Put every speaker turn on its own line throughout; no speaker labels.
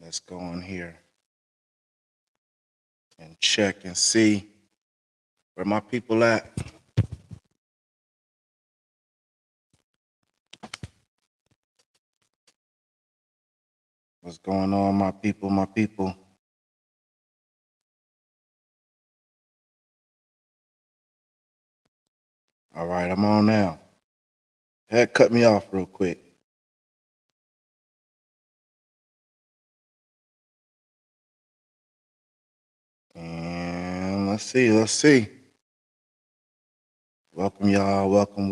Let's go on here and check and see where my people at. What's going on, my people, my people? All right, I'm on now. Had cut me off real quick. And let's see. Welcome, y'all. Welcome.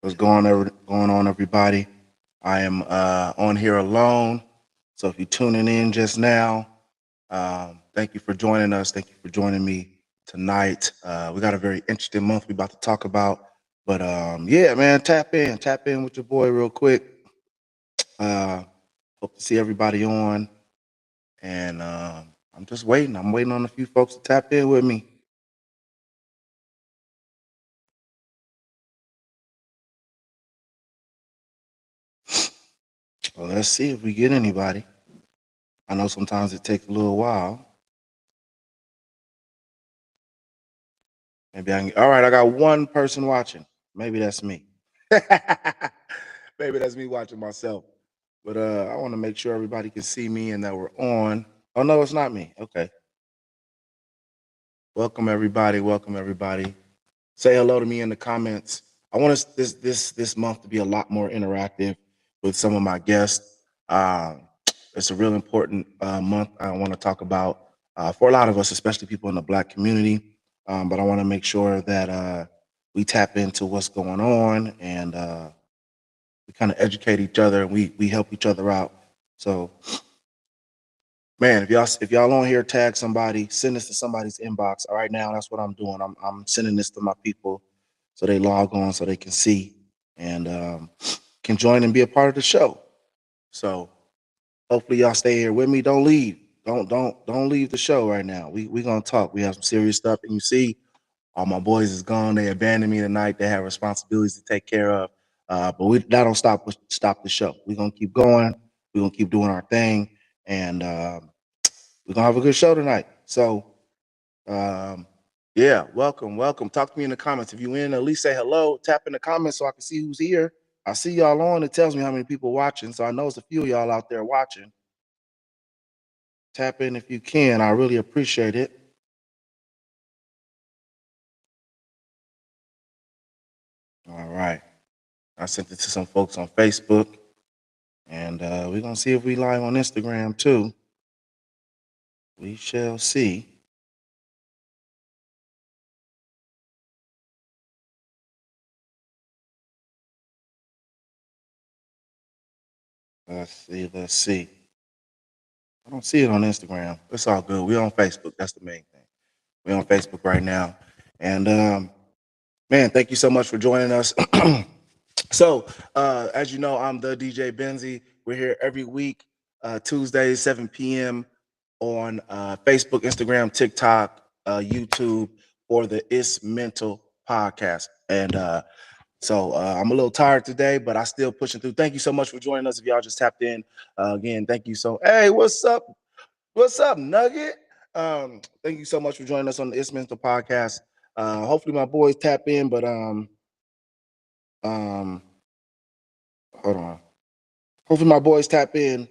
What's going on, everybody? I am on here alone. So if you're tuning in just now, thank you for joining us. Thank you for joining me tonight. We got a very interesting month we're about to talk about. But yeah, man, tap in with your boy real quick. Hope to see everybody on. And I'm just waiting. I'm waiting on a few folks to tap in with me. Well, let's see if we get anybody. I know sometimes it takes a little while. Maybe I can. All right, I got one person watching. Maybe that's me. Maybe that's me watching myself. But I want to make sure everybody can see me and that we're on. Oh no, it's not me. Okay. Welcome everybody. Welcome everybody. Say hello to me in the comments. I want us this month to be a lot more interactive with some of my guests. It's a real important month I want to talk about for a lot of us, especially people in the Black community. But I want to make sure that we tap into what's going on and we kind of educate each other and we help each other out. So, man, if y'all on here, tag somebody, send this to somebody's inbox. All right, now that's what I'm doing. I'm sending this to my people so they log on so they can see and can join and be a part of the show. So hopefully y'all stay here with me. Don't leave. Don't leave the show right now. We gonna talk. We have some serious stuff, and you see, all my boys is gone. They abandoned me tonight. They have responsibilities to take care of. But that don't stop the show. We're gonna keep going. We're gonna keep doing our thing, and we're gonna have a good show tonight. So, yeah, welcome. Talk to me in the comments. If you in, at least say hello. Tap in the comments so I can see who's here. I see y'all on. It tells me how many people watching, so I know it's a few of y'all out there watching. Tap in if you can. I really appreciate it. All right. I sent it to some folks on Facebook, and we're gonna see if we live on Instagram too. We shall see. Let's see. I don't see it on Instagram. It's all good. We're on Facebook. That's the main thing. We're on Facebook right now. And man, thank you so much for joining us. So, as you know, I'm the DJ BENZI. We're here every week, Tuesdays, 7 p.m. on Facebook, Instagram, TikTok, YouTube, for the It's Mental podcast. And so I'm a little tired today, but I still pushing through. Thank you so much for joining us. If y'all just tapped in, again, thank you so. Hey, what's up? What's up, Nugget? Thank you so much for joining us on the It's Mental podcast. Hopefully my boys tap in, but um, hold on. Hopefully my boys tap in.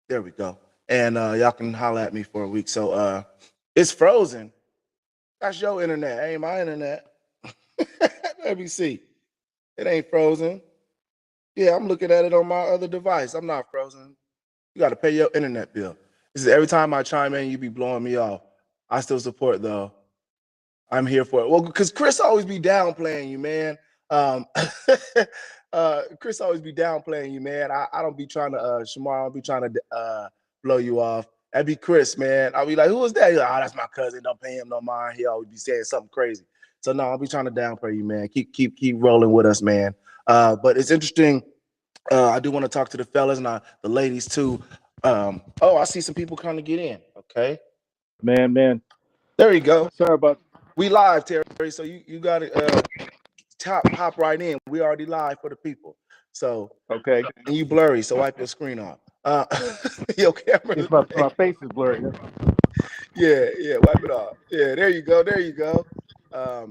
There we go. And y'all can holler at me for a week. So it's frozen. That's your internet. Ain't my internet. Let me see. It ain't frozen. Yeah, I'm looking at it on my other device. I'm not frozen. You got to pay your internet bill. This is every time I chime in, you be blowing me off. I still support though. I'm here for it. Well, because Chris always be downplaying you, man. Chris always be downplaying you, man. I don't be trying to, Shamar, I don't be trying to blow you off. That'd be Chris, man. I'll be like, who is that? He's like, oh, that's my cousin. Don't pay him no mind. He always be saying something crazy. So no, I'll be trying to downplay you, man. Keep rolling with us, man. But it's interesting. I do want to talk to the fellas and the ladies too. Oh, I see some people trying to get in. Okay,
Man.
there you go.
Sorry about.
We live, Terry. So you got to hop right in. We already live for the people. So
Okay,
and you blurry, so wipe your screen off. Your camera.
it's my face is blurry.
Yeah, wipe it off. Yeah, there you go. There you go.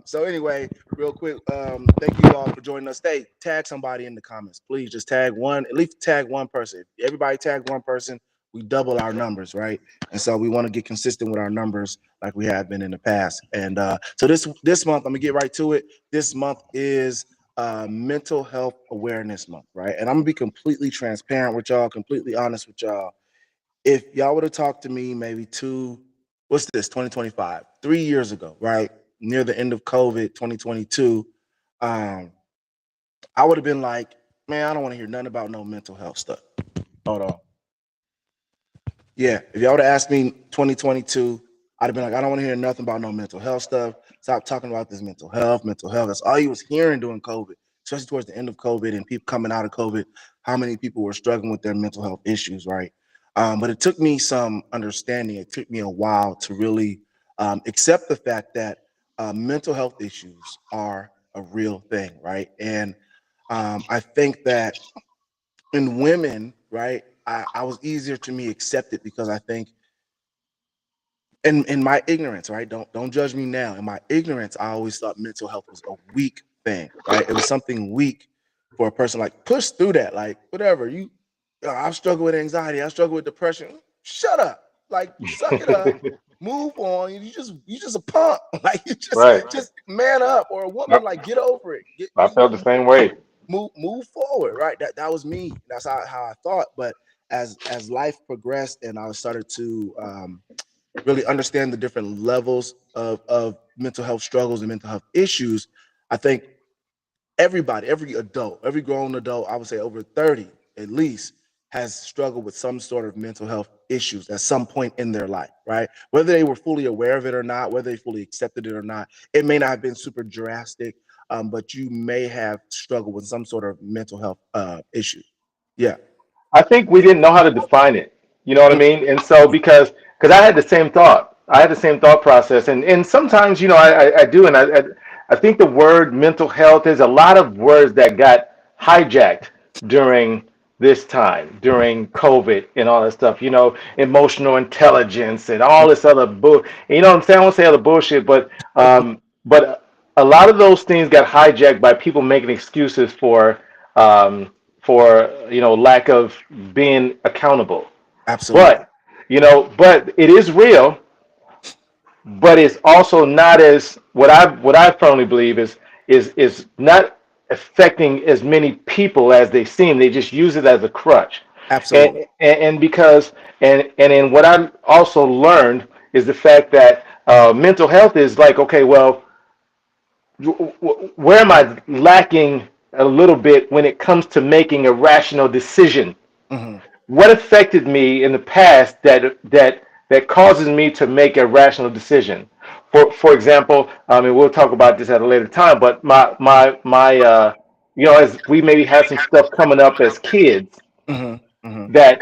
So anyway, real quick, thank you all for joining us. Hey, tag somebody in the comments, please. Just tag one, at least tag one person. If everybody tag one person, we double our numbers, right? And so we want to get consistent with our numbers like we have been in the past. And so this month, I'm gonna get right to it. This month is Mental Health Awareness Month, right? And I'm gonna be completely transparent with y'all, completely honest with y'all. If y'all would have talked to me maybe what's this, 2025, 3 years ago, right? Near the end of COVID, 2022, um, I would have been like, man, I don't want to hear nothing about no mental health stuff. Hold on. Yeah, if y'all would have asked me 2022, I'd have been like, I don't want to hear nothing about no mental health stuff. Stop talking about this mental health, mental health. That's all you was hearing during COVID, especially towards the end of COVID and people coming out of COVID, how many people were struggling with their mental health issues, right? But it took me some understanding. It took me a while to really accept the fact that mental health issues are a real thing, right? And I think that in women, right, I was easier to me accept it because I think in my ignorance, right? Don't judge me now. In my ignorance, I always thought mental health was a weak thing, right? It was something weak for a person. Like push through that, like whatever. I've struggled with anxiety. I struggle with depression. Shut up, like suck it up. Move on. You just a punk. Like you just
Right.
just man up, or a
I,
woman like get over it.
I felt the same way.
Move forward, right? That was me. That's how I thought. But as life progressed and I started to really understand the different levels of mental health struggles and mental health issues, I think everybody, every adult, every grown adult, I would say over 30 at least, has struggled with some sort of mental health issues at some point in their life, right? Whether they were fully aware of it or not, whether they fully accepted it or not, it may not have been super drastic, but you may have struggled with some sort of mental health issue. Yeah.
I think we didn't know how to define it. You know what I mean? And so because I had the same thought, I had the same thought process, and sometimes I do, and I think the word mental health is a lot of words that got hijacked during this time, during COVID and all that stuff. Emotional intelligence and all this other bull. You know what I'm saying? I won't say other bullshit, but a lot of those things got hijacked by people making excuses for lack of being accountable.
Absolutely.
But it is real, but it's also not as what I firmly believe is not affecting as many people as they seem. They just use it as a crutch.
Absolutely.
And because and in what I also learned is the fact that mental health is like, okay, well, where am I lacking a little bit when it comes to making a rational decision?
Hmm.
What affected me in the past that causes me to make a rational decision? For example, I mean, we'll talk about this at a later time, but as we maybe had some stuff coming up as kids
Hmm. Hmm.
that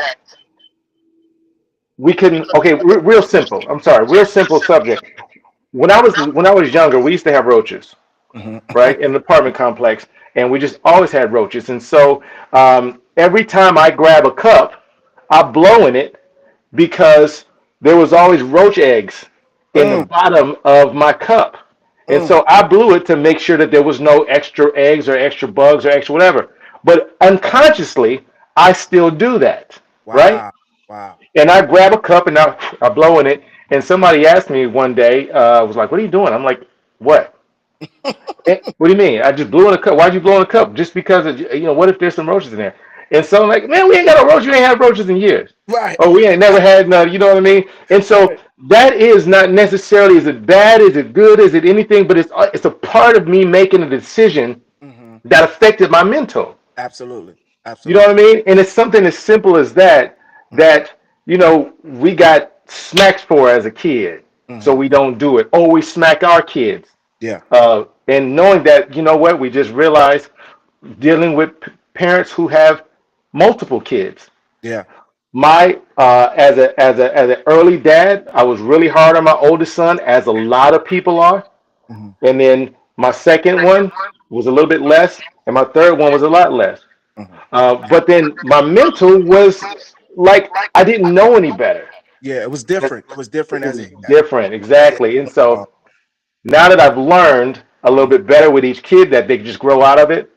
we couldn't. Okay, real simple. I'm sorry, real simple subject. When I was younger, we used to have roaches,
Hmm.
right, in an apartment complex, and we just always had roaches. And so every time I grab a cup, I blow in it because there was always roach eggs in the
Mm,
bottom of my cup. And
mm.
so I blew it to make sure that there was no extra eggs or extra bugs or extra whatever. But unconsciously, I still do that, right?
Wow. Wow.
And I grab a cup and I blow in it. And somebody asked me one day, was like, "What are you doing?" I'm like, "What? What do you mean? I just blew in a cup. Why'd you blow in a cup? Just because what if there's some roaches in there?" And so I'm like, "Man, we ain't got no roaches. We ain't had roaches in years.
Right.
Oh, we ain't never had none." You know what I mean? And so
Right.
that is not necessarily, is it bad? Is it good? Is it anything? But it's a part of me making a decision
Hmm.
that affected my mental.
Absolutely.
You know what I
Absolutely.
mean? And it's something as simple as that
Hmm.
that we got smacked for as a kid, so
Hmm.
we don't do it. Or we smack our kids.
Yeah.
And knowing that, we just realized dealing with parents who have multiple kids.
Yeah.
My as an early dad, I was really hard on my oldest son, as a lot of people are.
Mhm,
And then my second one was a little bit less, and my third one was a lot less.
mhm.
But then my mental was like I didn't know any better.
Yeah, it was different. It was different
It
as
was
it
different,
as it
exactly. And
went along.
so now that I've learned a little bit better with each kid that they just grow out of it,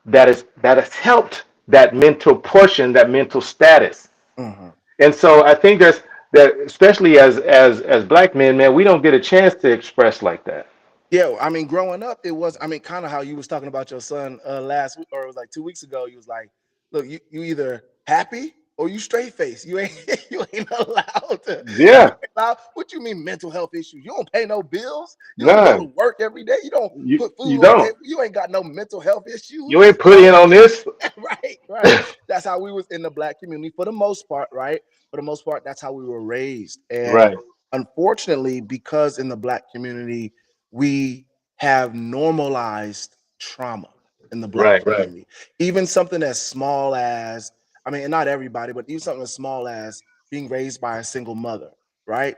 that has helped that mental portion, that mental status.
Mhm.
And so I think there's that, especially as black men, man, we don't get a chance to express like that.
Yeah, I mean, growing up, it was. I mean, kind of how you was talking about your son last week, or it was like 2 weeks ago. You was like, "Look, you either happy or you straight face. You ain't you ain't allowed to. You
Yeah,
ain't allowed. What you mean mental health issues? You don't pay no bills. You don't go to
none.
work every day. You don't put
You
food on the
don't.
table. You ain't got no mental health issues.
You ain't put in on this.
Right, right. That's how we was in the black community for the most part, right? For the most part, that's how we were raised. And
Right,
unfortunately, because in the black community, we have normalized trauma in the black
right, right.
community. Even something as small as, I mean, not everybody, but even something as small as being raised by a single mother, right?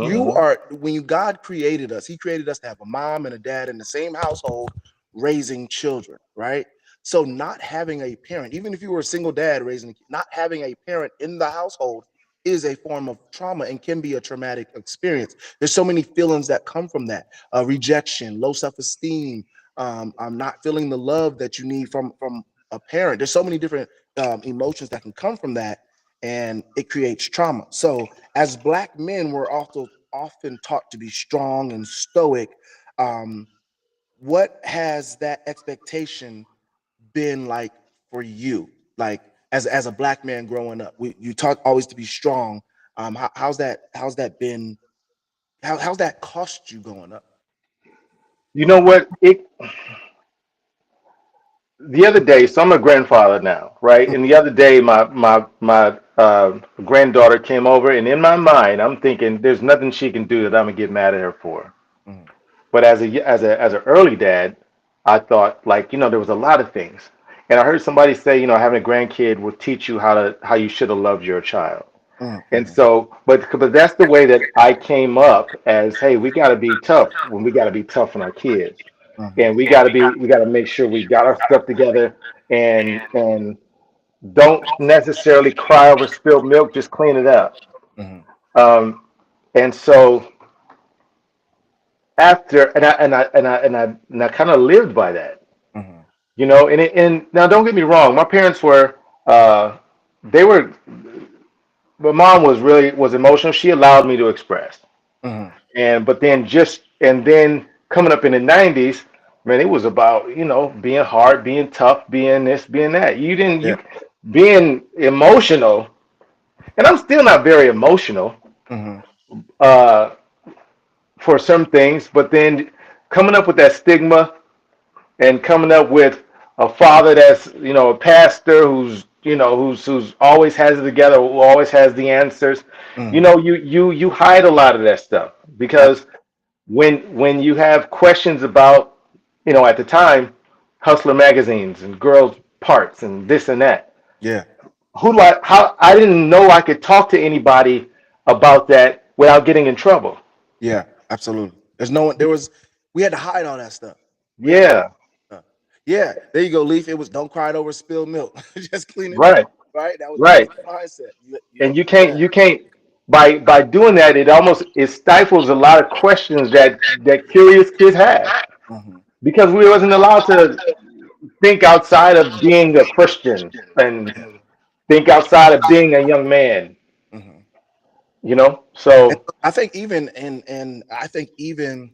You are when you God created us, He created us to have a mom and a dad in the same household raising children, right? So not having a parent, even if you were a single dad raising a kid, not having a parent in the household is a form of trauma and can be a traumatic experience. There's so many feelings that come from that: rejection, low self-esteem, not feeling the love that you need from a parent. There's so many different emotions that can come from that, and it creates trauma. So as black men, we're also often taught to be strong and stoic. Um, what has that expectation been like for you? Like as a black man growing up, you taught always to be strong. How's that been? How's that cost you growing up?
You know what? It the other day, so I'm a grandfather now, right? And the other day, my granddaughter came over, and in my mind, I'm thinking, there's nothing she can do that I'm gonna get mad at her for.
Mhm,
But as an early dad, I thought, like, there was a lot of things, and I heard somebody say, having a grandkid will teach you how you should have loved your child.
mhm,
And
mhm,
so, but that's the way that I came up as, hey, we got to be tough when we got to be tough on our kids,
mhm,
and we got to make sure we got our stuff together, and don't necessarily cry over spilled milk, just clean it up.
mhm,
Um, and so after, and I kind of lived by that,
mhm,
and now don't get me wrong, my parents were, they were, my mom was emotional. She allowed me to express.
mhm.
And then coming up in the 90s, man, it was about, being hard, being tough, being this, being that. You didn't
Yeah.
you being emotional, and I'm still not very emotional
Mhm,
uh for some things, but then coming up with that stigma, and coming up with a father that's, a pastor who's always has it together, who always has the answers.
mhm.
You hide a lot of that stuff,
Ab-
because when you have questions about, at the time, hustler magazines and girls parts and this and that,
Yeah.
who do I how I didn't know I could talk to anybody about that without getting in trouble.
Yeah. Absolutely. There's no one. There was. We had to hide all that stuff. We had to hide
Yeah,
stuff. Yeah. There you go, Leaf. It was don't cry it over spilled milk. Just clean it up.
right,
Right. That was
right.
the mindset.
And
Yeah.
you can't, by doing that, it stifles a lot of questions that curious kids have,
Mhm,
because we wasn't allowed to think outside of being a Christian, and think outside of being a young man,
mhm. And
so
I think even I think even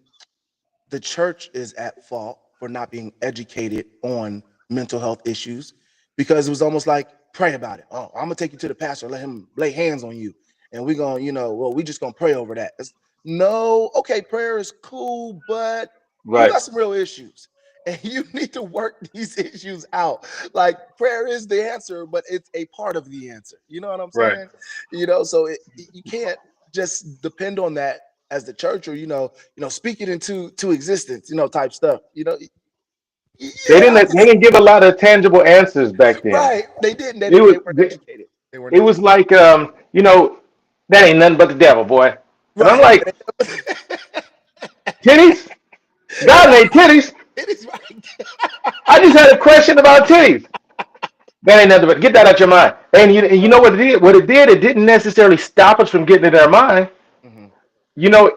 the church is at fault for not being educated on mental health issues, because it was almost like pray about it. Oh, I'm gonna take you to the pastor, let him lay hands on you, and we're gonna, well, we just gonna pray over that. No, okay, prayer is cool, but you
right,
got some real issues. And you need to work these issues out. Like prayer is the answer, but it's a part of the answer. You know what I'm
right.
saying? So you can't just depend on that as the church, or speak it into existence, type stuff.
They
Yeah,
didn't they didn't give a lot of tangible answers back then.
right. They didn't.
It was
They weren't educated. They weren't
it
into
was like, that ain't nothing but the devil, boy. And I'm
right.
like, titties? God made titties.
It is right.
I just had a question about titties. That ain't nothing but get that out your mind. And you know
Right.
what it did? What it did, it didn't necessarily stop us from getting it in our mind.
Mhm.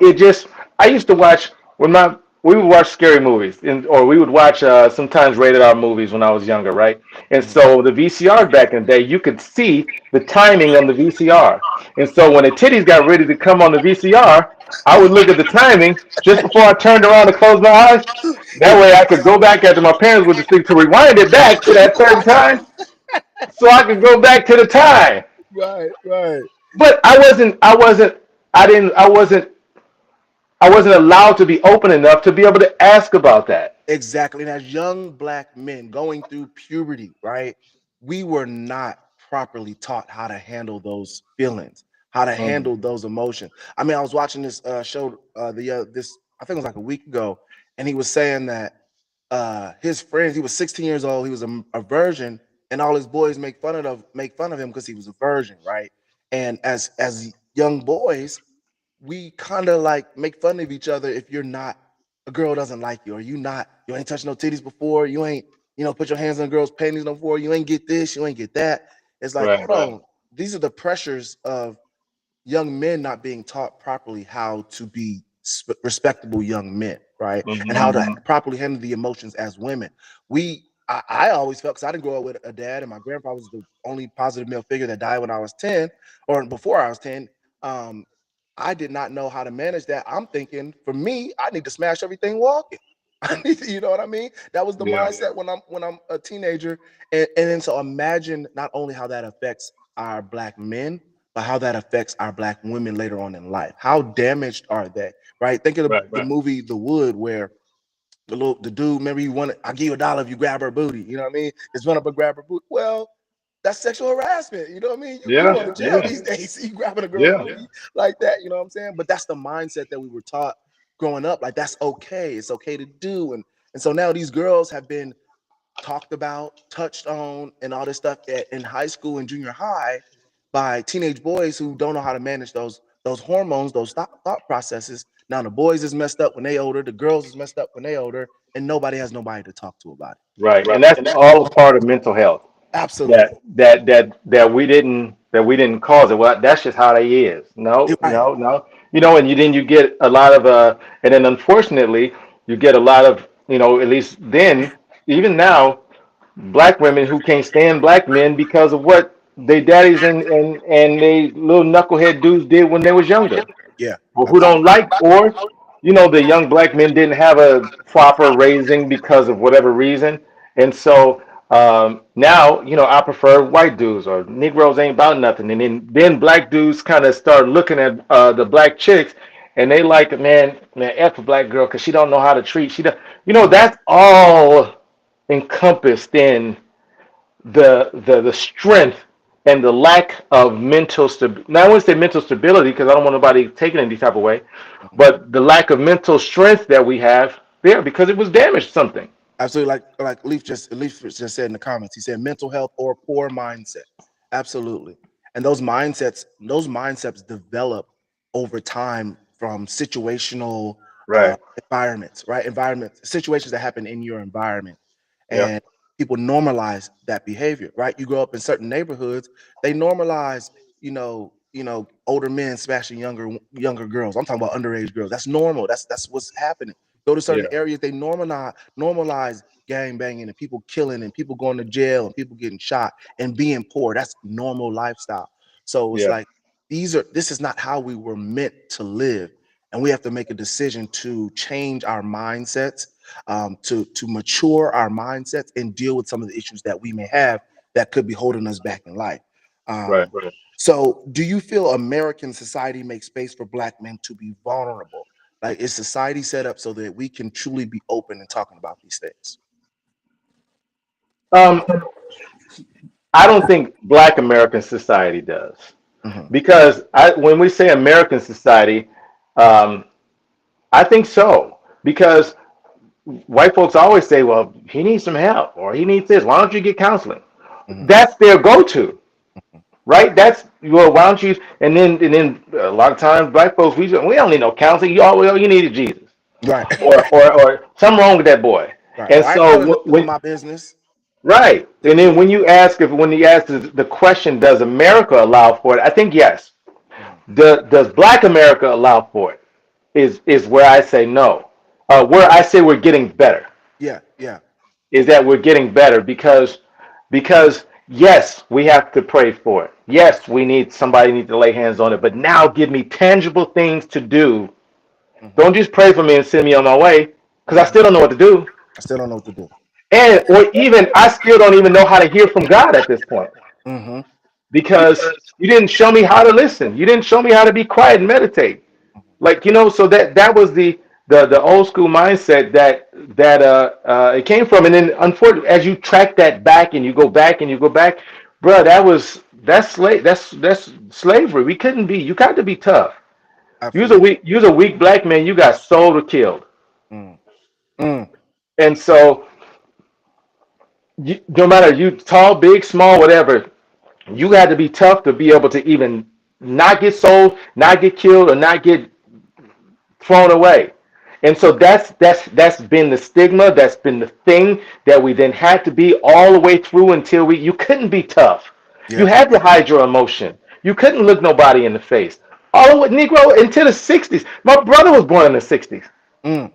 It just I used to watch when my we would watch scary movies or we would watch sometimes rated R movies when I was younger, right? And
Mhm.
so the VCR back in the day, you could see the timing on the VCR. And so when the titties got ready to come on the VCR, I would look at the timing just before I turned around to close my eyes. That way I could go back after my parents would speak to rewind it back to that certain time so I could go back to the time.
Right. Right.
But I wasn't allowed to be open enough to be able to ask about that.
Exactly. And as young black men going through puberty, right, we were not properly taught how to handle those feelings, how to
Mm,
handle those emotions. I mean, I was watching this show the this I think it was like a week ago, and he was saying that his friends, he was 16 years old, he was a virgin, and all his boys make fun of him because he was a virgin, right? And as young boys, we kind of like make fun of each other if you're not a girl doesn't like you or you ain't touched no titties before, you ain't put your hands on a girl's panties no before, you ain't get this, you ain't get that. It's like,
right.
hold on, these are the pressures of young men not being taught properly how to be respectable young men, right? And how to properly handle the emotions as women. I always felt, because I didn't grow up with a dad, and my grandpa was the only positive male figure that died when I was 10 or before I was 10. Um, I did not know how to manage that. I'm thinking, for me, I need to smash everything walking. I need to, you know what I mean? That was the
Yeah.
mindset when I'm a teenager. And then so imagine not only how that affects our black men, but how that affects our black women later on in life. How damaged are they? Right? Think of the movie The Wood, where the dude, remember, you want I'll give you $1 if you grab her booty. You know what I mean? Just run up and grab her booty. Well, that's sexual harassment. You know what I mean? You
Yeah.
go to jail
Yeah.
these days. You grabbing a girl's
Yeah.
booty like that. You know what I'm saying? But that's the mindset that we were taught growing up. Like, that's okay. It's okay to do. And so now these girls have been talked about, touched on, and all this stuff in high school and junior high by teenage boys who don't know how to manage those hormones, those thought processes. Now the boys is messed up when they older, the girls is messed up when they older, and nobody has nobody to talk to about it.
Right. And that's all a part of mental health.
Absolutely.
That we didn't cause it. Well, that's just how they is.
You're
No,
right.
no, no. And then you get a lot of and then unfortunately you get a lot of, at least then, even now, black women who can't stand black men because of what they daddies and they little knucklehead dudes did when they was younger,
Yeah,
or who don't
absolutely.
like, or the young black men didn't have a proper raising because of whatever reason. And so now, I prefer white dudes, or Negroes ain't about nothing. And then black dudes kind of start looking at the black chicks, and they like, man, F a black girl because she don't know how to treat. She don't, that's all encompassed in the strength and the lack of mental stability. Now, I wouldn't say mental stability because I don't want nobody taking it any type of way,
Mhm.
but the lack of mental strength that we have there because it was damaged something.
Absolutely. Like Leaf just said in the comments, he said mental health or poor mindset. Absolutely. And those mindsets develop over time from situational
Right.
environments, right? Environment situations that happen in your environment.
Yep.
And people normalize that behavior, right? You grow up in certain neighborhoods, they normalize, older men smashing younger girls. I'm talking about underage girls. That's normal. That's what's happening. Go to certain
Yeah.
areas, they normalize gang banging and people killing and people going to jail and people getting shot and being poor. That's normal lifestyle. So it's
Yeah.
like this is not how we were meant to live, and we have to make a decision to change our mindsets, to mature our mindsets and deal with some of the issues that we may have that could be holding us back in life.
Right.
So, do you feel American society makes space for black men to be vulnerable? Like, is society set up so that we can truly be open and talking about these things?
Um, I don't think Black American society does
Hmm.
because when we say American society, um, I think so because white folks always say, "Well, he needs some help or he needs this. Why don't you get counseling?"
Hmm.
That's their go-to, right? That's well, why don't you? And then a lot of times, black folks, we don't need no counseling. All you need is Jesus,
Right.
or something wrong with that boy.
Right.
And
Or I ain't
so
telling them about
when
my business.
right,
Leave
and
me
then
alone.
when you ask the question, does America allow for it? I think yes.
Mhm.
Does Black America allow for it? Is where I say no. Where I say we're getting better
Yeah. Yeah.
is that we're getting better because yes, we have to pray for it. Yes, we need somebody need to lay hands on it. But now give me tangible things to do.
Hmm.
Don't just pray for me and send me on my way because I
Hmm.
still don't know what to do.
I still don't know what to do.
And or even I still don't even know how to hear from God at this point
Hmm.
because you didn't show me how to listen. You didn't show me how to be quiet and meditate. Like so that was the old school mindset that it came from. And then unfortunately, as you track that back and you go back and you go back, bro, that's slavery. We couldn't be. You got to be tough.
Absolutely.
You was a weak black man. You got sold or killed.
Mm. Mm.
And so no matter you tall, big, small, whatever, you had to be tough to be able to even not get sold, not get killed, or not get thrown away. And so that's been the stigma, that's been the thing that we then had to be all the way through until you couldn't be tough. You
Yeah.
had to hide your emotion. You couldn't look nobody in the face. All of what Negro into the 60s. My brother was born in the 60s.
Mm.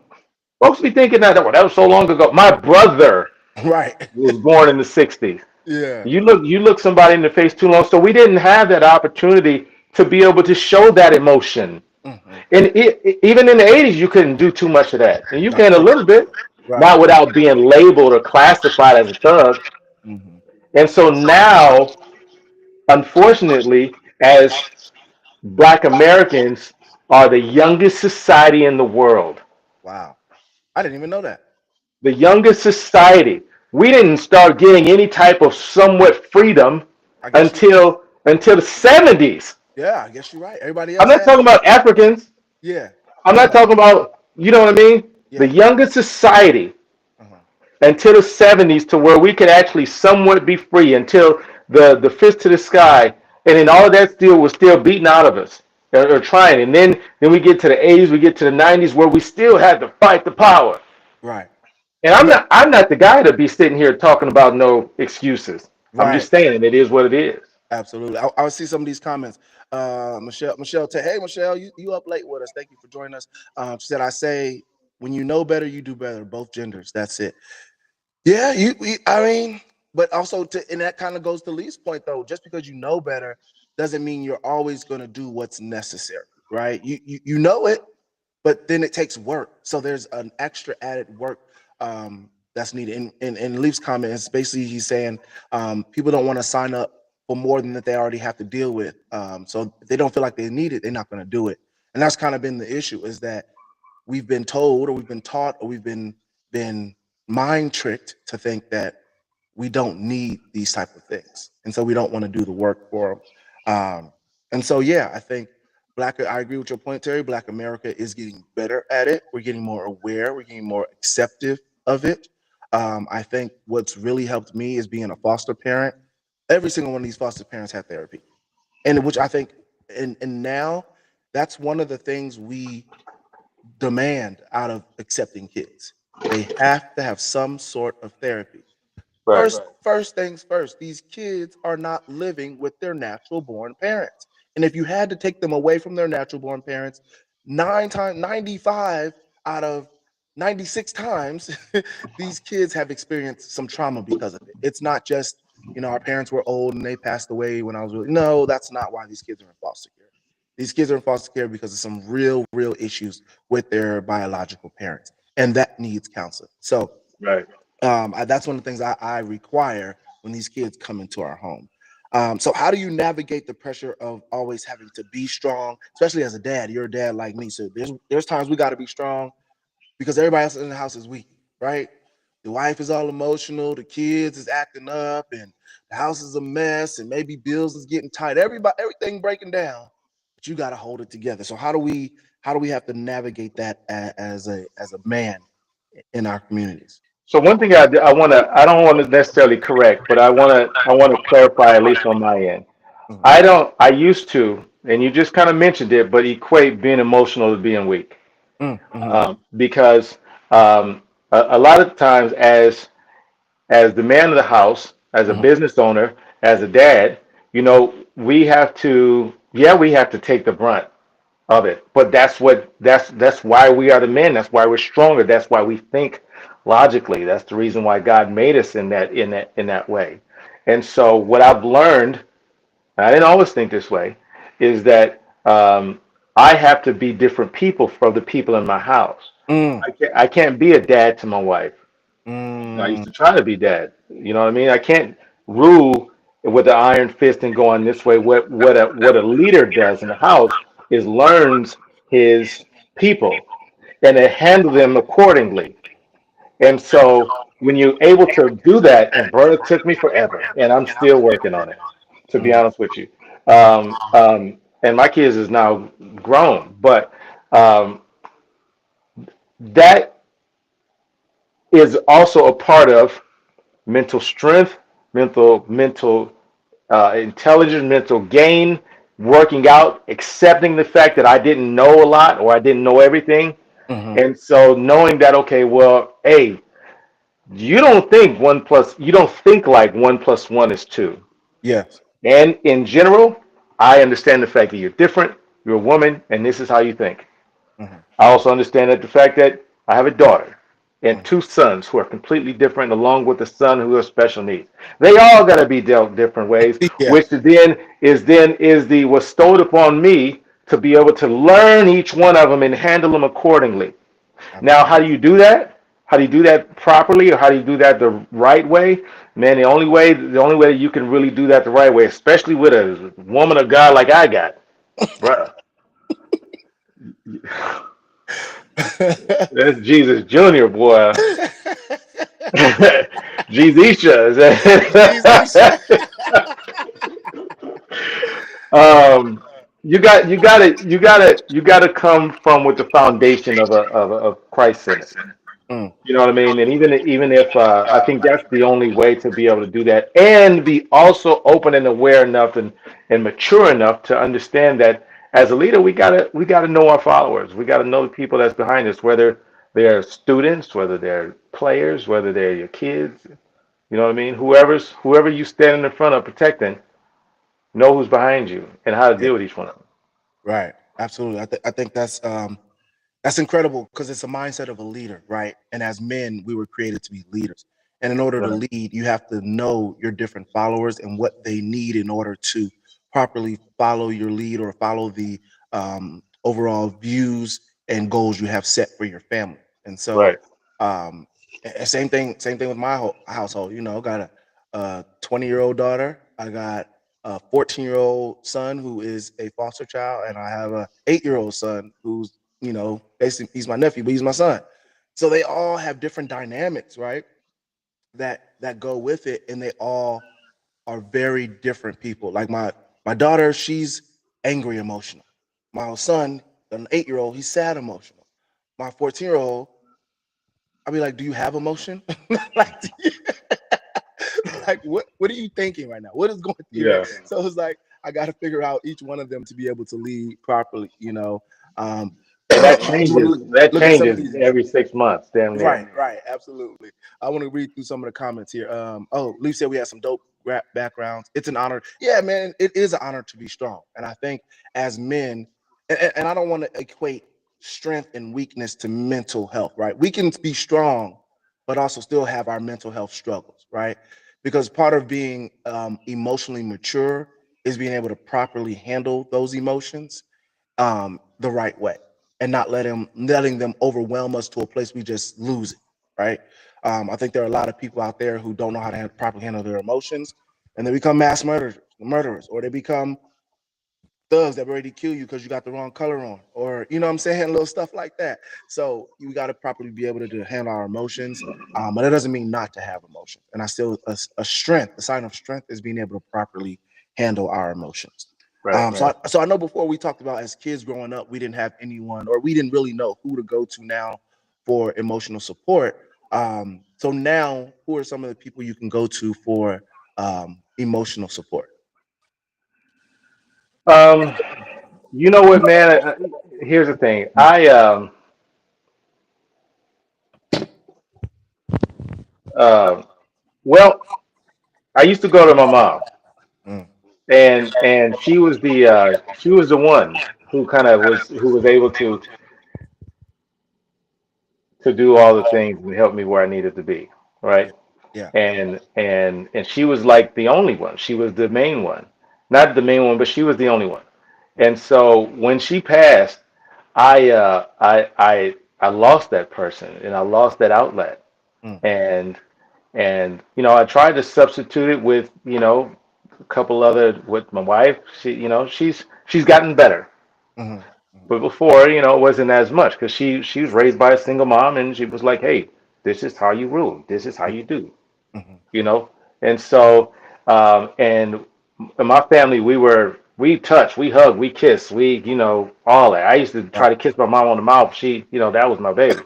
Folks be thinking well, that was so long ago. My brother
Right.
was born in the 60s.
Yeah.
You look somebody in the face too long. So we didn't have that opportunity to be able to show that emotion.
Hmm.
And even in the 80s, you couldn't do too much of that. And you
That's
can a
true.
little bit,
Right.
not without being labeled or classified as a thug.
Hmm.
And so now, unfortunately, as Black Americans are the youngest society in the world,
Wow. I didn't even know that.
the youngest society, we didn't start getting any type of somewhat freedom
I guess you.
until the 70s.
Yeah. I guess you're right. Everybody
I'm
else
not
had.
talking about Africans.
Yeah.
I'm not
Uh-huh.
talking about, you know what I mean? The
Yeah.
youngest society
Uh-huh.
until the 70s to where we could actually somewhat be free until the fist to the sky. And then all of that still was still beaten out of us or trying. And then we get to the 80s, we get to the 90s where we still had to fight the power.
Right.
And
You know.
I'm not the guy to be sitting here talking about no excuses. I'm
Right.
just saying it is what it is.
Absolutely. I would see some of these comments. Michelle, hey Michelle, you up late with us. Thank you for joining us. She said, I say, when you know better, you do better. Both genders. That's it. Yeah, I mean, but also and that kind of goes to Lee's point though. Just because you know better doesn't mean you're always going to do what's necessary, right? You know it, but then it takes work. So there's an extra added work that's needed. In Leaf's comment, it's basically he's saying people don't want to sign up for more than that they already have to deal with. So if they don't feel like they need it, they're not going to do it. And that's kind of been the issue is that we've been told or we've been taught or we've been mind tricked to think that we don't need these type of things, and so we don't want to do the work for them. And so, yeah, I think I agree with your point, Terry. Black America is getting better at it. We're getting more aware. We're getting more acceptive of it. I think what's really helped me is being a foster parent. Every single one of these foster parents had therapy, and which I think, and now that's one of the things we demand out of accepting kids. They have to have some sort of therapy.
Right.
First things first, these kids are not living with their natural born parents. And if you had to take them away from their natural born parents, 95 out of 96 times, these kids have experienced some trauma because of it. It's not just, our parents were old and they passed away when I was really, no, that's not why these kids are in foster care. These kids are in foster care because of some real issues with their biological parents, and that needs counseling. So
Right.
that's one of the things I require when these kids come into our home. So how do you navigate the pressure of always having to be strong, especially as a dad? You're a dad like me, so there's times we got to be strong because everybody else in the house is weak, right? The wife is all emotional, the kids is acting up, and the house is a mess, and maybe bills is getting tight. Everything breaking down, but you got to hold it together. So how do we have to navigate that as a man in our communities?
So one thing I don't want to necessarily correct, but I want to clarify at least on my end.
Mm-hmm.
I don't. I used to, and you just kind of mentioned it, but equate being emotional to being weak,
Mm-hmm.
because a lot of times, as the man of the house, as a
Mm-hmm.
business owner, as a dad, we have to. Yeah, we have to take the brunt of it. But that's why we are the men. That's why we're stronger. That's why we think logically. That's the reason why God made us in that way. And so what I've learned, I didn't always think this way, is that I have to be different people for the people in my house.
Mm,
I can't be a dad to my wife. I used
mm,
to try to be dad. You know what I mean? I can't rule with the iron fist and go on this way. What a leader does in the house is learns his people and then handle them accordingly. And so when you're able to do that, and Berta took me forever, and I'm still working on it, to be
mm,
honest with you. And my kids is now grown, but that is also a part of mental strength, mental intelligence, mental gain, working out, accepting the fact that I didn't know a lot or I didn't know everything.
mm-hmm.
And so knowing that, okay, well, hey, you don't think like 1 plus 1 is 2.
Yes.
And in general, I understand the fact that you're different, you're a woman, and this is how you think.
Mm-hmm.
I also understand that the fact that I have a daughter and
Mm-hmm.
2 sons who are completely different, along with a son who has special needs. They all got to be dealt different ways,
Yeah.
which then is the was stowed upon me to be able to learn each one of them and handle them accordingly. Now, how
Absolutely.
do you do that? How do you do that properly, or how do you do that the right way? Man, the only way that you can really do that the right way, especially with a woman of God like I got, bruh. That's Jesus Junior, boy. Jeezisha.
Jesus.
um, you gotta come from with the foundation of Christ centered.
Mm,
You know what I mean? And even if I think that's the only way to be able to do that, and be also open and aware enough and mature enough to understand that as a leader, we gotta know our followers. We gotta know the people that's behind us, whether they're students, whether they're players, whether they're your kids. You know what I mean? Whoever you stand in front of protecting, know who's behind you and how to
yeah.
deal with each one of them.
Right. Absolutely. I think that's incredible because it's a mindset of a leader, right? And as men, we were created to be leaders. And in order to
Right.
lead, you have to know your different followers and what they need in order to properly follow your lead or follow the overall views and goals you have set for your family. And so,
Right.
um, same thing with my household. You know, got a 20-year-old daughter. I got a 14-year-old son who is a foster child, and I have a 8-year-old son who's, basically he's my nephew, but he's my son. So they all have different dynamics, right? That go with it, and they all are very different people. Like my daughter, she's angry emotional. My son, an 8-year-old, he's sad emotional. My 14-year-old, I'll be like, "Do you have emotion? like, like what are you thinking right now? What is going through your head?"
Yeah.
So it's like I got to figure out each one of them to be able to lead properly. Um,
And that
I just want
changes.
to
That
look at some of
changes
these.
every 6 months, damn
Right,
near.
right, absolutely. I want to read through some of the comments here. Oh, Leaf said we had some dope rap backgrounds. It's an honor. Yeah, man, it is an honor to be strong. And I think as men, and I don't want to equate strength and weakness to mental health, right? We can be strong, but also still have our mental health struggles, right? Because part of being emotionally mature is being able to properly handle those emotions the right way and not letting them overwhelm us to a place we just lose it, right? I think there are a lot of people out there who don't know how to properly handle their emotions, and they become murderers, or they become thugs that ready to kill you because you got the wrong color on, or you know what I'm saying, little stuff like that. So you got to properly be able to handle our emotions, but that doesn't mean not to have emotions. And I still a sign of strength is being able to properly handle our emotions.
Right.
So I know before we talked about as kids growing up, we didn't have anyone, or we didn't really know who to go to now for emotional support. So now, who are some of the people you can go to for emotional support?
Um, you know what, man? Here's the thing. Uh, well, I used to go to my mom,
Mm,
and she was the one who kind of was who was able to do all the things and help me where I needed to be, right?
yeah.
And she was like the only one. She was the main one, not the main one, but she was the only one. And so when she passed, I lost that person and I lost that outlet.
Mm,
And I tried to substitute it with a couple other with my wife. She's gotten better,
mm-hmm,
but before it wasn't as much because she was raised by a single mom and she was like, hey, this is how you rule. This is how you do.
mm-hmm,
you know. And so, and in my family, we touch, we hug, we kiss, all that. I used to try
right.
to kiss my mom on the mouth. That was my baby,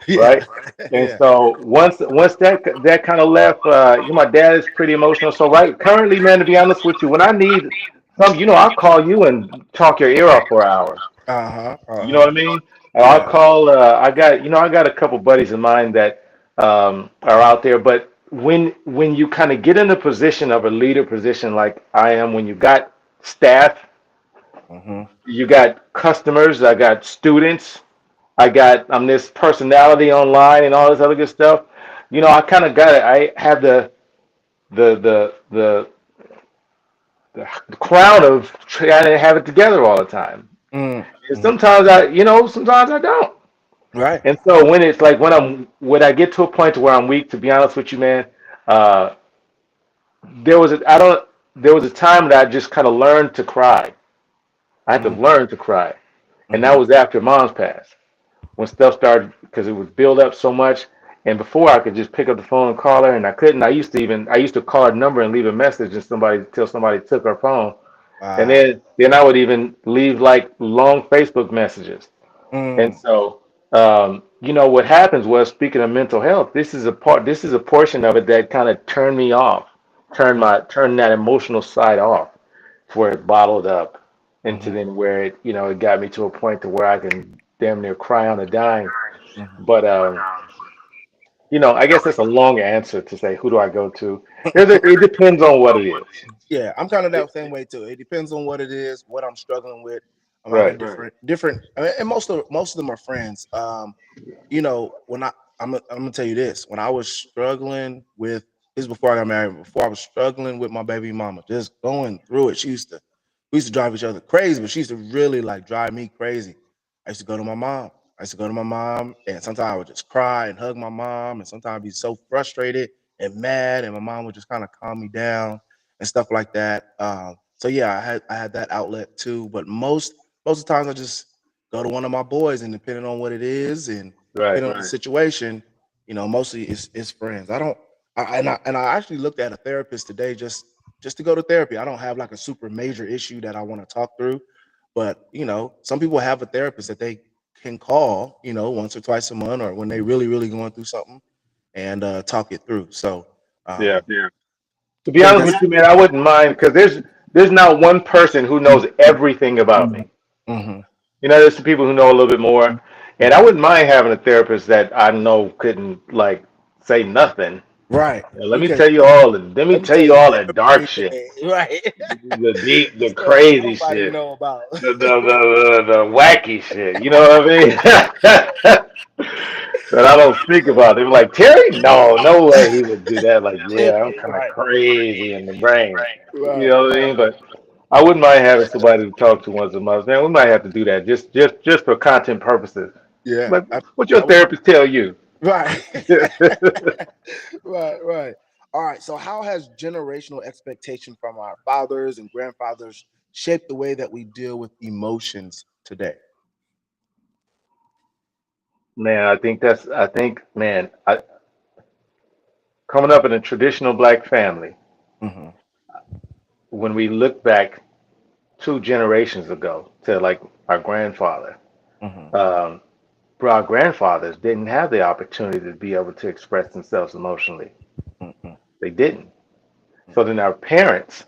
Yeah.
right? And
Yeah.
so once that kind of left, my dad is pretty emotional. So right currently, man, to be honest with you, when I need some, I'll call you and talk your ear off for an hour.
Uh-huh.
You know
Uh-huh.
what I mean? I'll
Yeah.
call. I got a couple buddies of mine that are out there. But when you kind of get in a position of a leader position like I am, when you got staff,
Mm-hmm.
you got customers, I got students, I'm this personality online and all this other good stuff. I kind of got it. I have the the the the crown of trying to have it together all the time. And
Mm-hmm.
sometimes I don't.
Right.
And so when it's like when I get to a point to where I'm weak, to be honest with you, man, uh, there was a I don't there was a time that I just kind of learned to cry. I had to
Mm-hmm.
learn to cry, and
Mm-hmm.
that was after mom's passed when stuff started because it was built up so much. And before I could just pick up the phone and call her, and I couldn't. I used to call her number and leave a message, and somebody till somebody took her phone, and
Wow.
then I would even leave like long Facebook messages. And
Mm,
so, what happens was, speaking of mental health, this is a portion of it that kind of turned me off,
mm,
turned that emotional side off, to where it bottled up, into
mhm,
then where it got me to a point to where I can damn near cry on a dime.
mhm.
But I guess that's a long answer to say who do I go to. It depends on what it is.
Yeah, I'm kind of that same way too. It depends on what it is, what I'm struggling with. I got
Right.
different, and most of them are friends. When I'm gonna tell you this, when I was struggling with this before I got married, before I was struggling with my baby mama, just going through it. We used to drive each other crazy, but she used to really like drive me crazy. I used to go to my mom. I used to go to my mom, and sometimes I would just cry and hug my mom, and sometimes I'd be so frustrated and mad, and my mom would just kind of calm me down and stuff like that. So yeah, I had that outlet too, but most of the times I just go to one of my boys, and depending on what it is and
Right.
depending on the situation, mostly it's friends. I don't, and I actually looked at a therapist today just to go to therapy. I don't have like a super major issue that I want to talk through, but some people have a therapist that they can call, once or twice a month, or when they really going through something, and talk it through. So
Yeah.
um,
To
I
be
think
honest
that's.
with you, man, I wouldn't mind because there's not one person who knows everything about me.
Hmm.
There's some people who know a little bit more, and I
Hmm.
wouldn't mind having a therapist that I know couldn't like say nothing.
Right.
Let
You
me
can
tell you all the let me
let me
tell
tell
you
you
all the dark shit,
everything. Right.
the deep,
The
the
stuff that
crazy
nobody
shit,
know about.
the wacky shit. You know what I mean? That I don't speak about. They were like, Terry, no way he would do that. Like, yeah, I'm kind of
Right.
crazy in the brain. You
Right.
know what I mean? But I wouldn't mind having somebody to talk to once a month. Man, we might have to do that just for content purposes.
Yeah.
Like,
I,
what your
I would.
therapist tell you?
Right. Right. Right. All right. So, how has generational expectation from our fathers and grandfathers shaped the way that we deal with emotions today?
Man, man, coming up in a traditional black family,
Hmm.
when we look back 2 generations ago to like our grandfather,
Hmm.
um, our grandfathers didn't have the opportunity to be able to express themselves emotionally.
Hmm.
They didn't. So then our parents,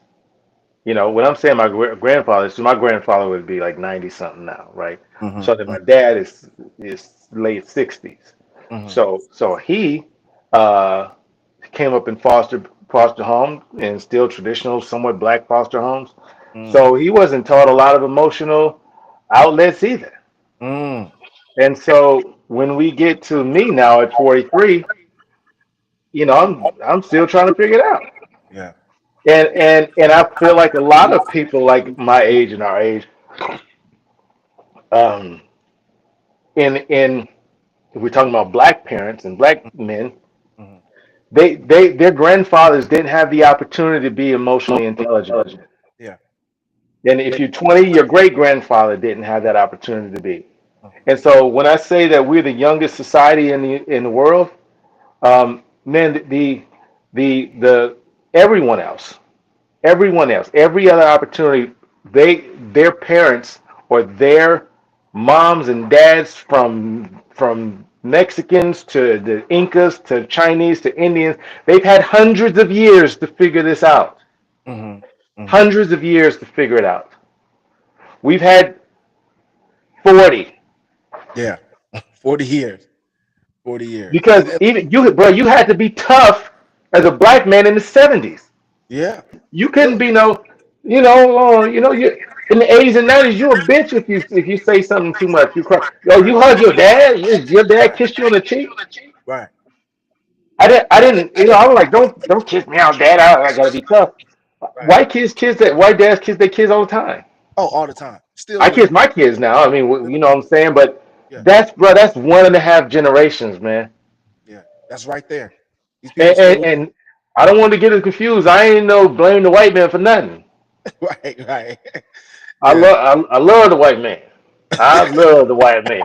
when I'm saying my grandfather, so my grandfather would be like 90 something now, right? So then
Mm-hmm.
my dad is late 60s.
Mm-hmm.
So he uh, came up in foster home and still traditional, somewhat black foster homes.
Mm.
So he wasn't taught a lot of emotional outlets either.
Mm.
And so when we get to me now at 43, I'm still trying to figure it out.
Yeah.
And I feel like a lot of people like my age and our age, um, in if we're talking about black parents and black men,
Mm-hmm.
their grandfathers didn't have the opportunity to be emotionally intelligent.
Yeah.
And if you're 20, your great grandfather didn't have that opportunity to be.
Mm-hmm.
And so when I say that we're the youngest society in the world, man, the everyone else, every other opportunity, their parents or their moms and dads from Mexicans to the Incas to Chinese to Indians, they've had hundreds of years to figure this out.
Mm-hmm. Mm-hmm.
Hundreds of years to figure it out. We've had 40
Yeah. 40 years. 40 years.
because even you, bro, you had to be tough as a black man in the 70s.
Yeah.
You couldn't
Look.
be no, you in the 80s and 90s. You a bitch if you say something too much. You cry. Yo, you hug your dad. Your dad kissed you on the cheek.
Right.
I didn't. I was like, don't kiss me out, dad. I gotta be tough.
Right.
White dads kiss their kids all the time.
Oh, all the time. Still
I
do.
kiss my kids now. I mean,
Still
you know
do.
what I'm saying? But
Yeah.
that's 1.5 generations, man.
Yeah. That's right there. These people
And,
still
and, and I don't want to get it confused. I ain't no blame the white man for nothing.
right, right.
I
Yeah.
love I love the white man. I love the white man.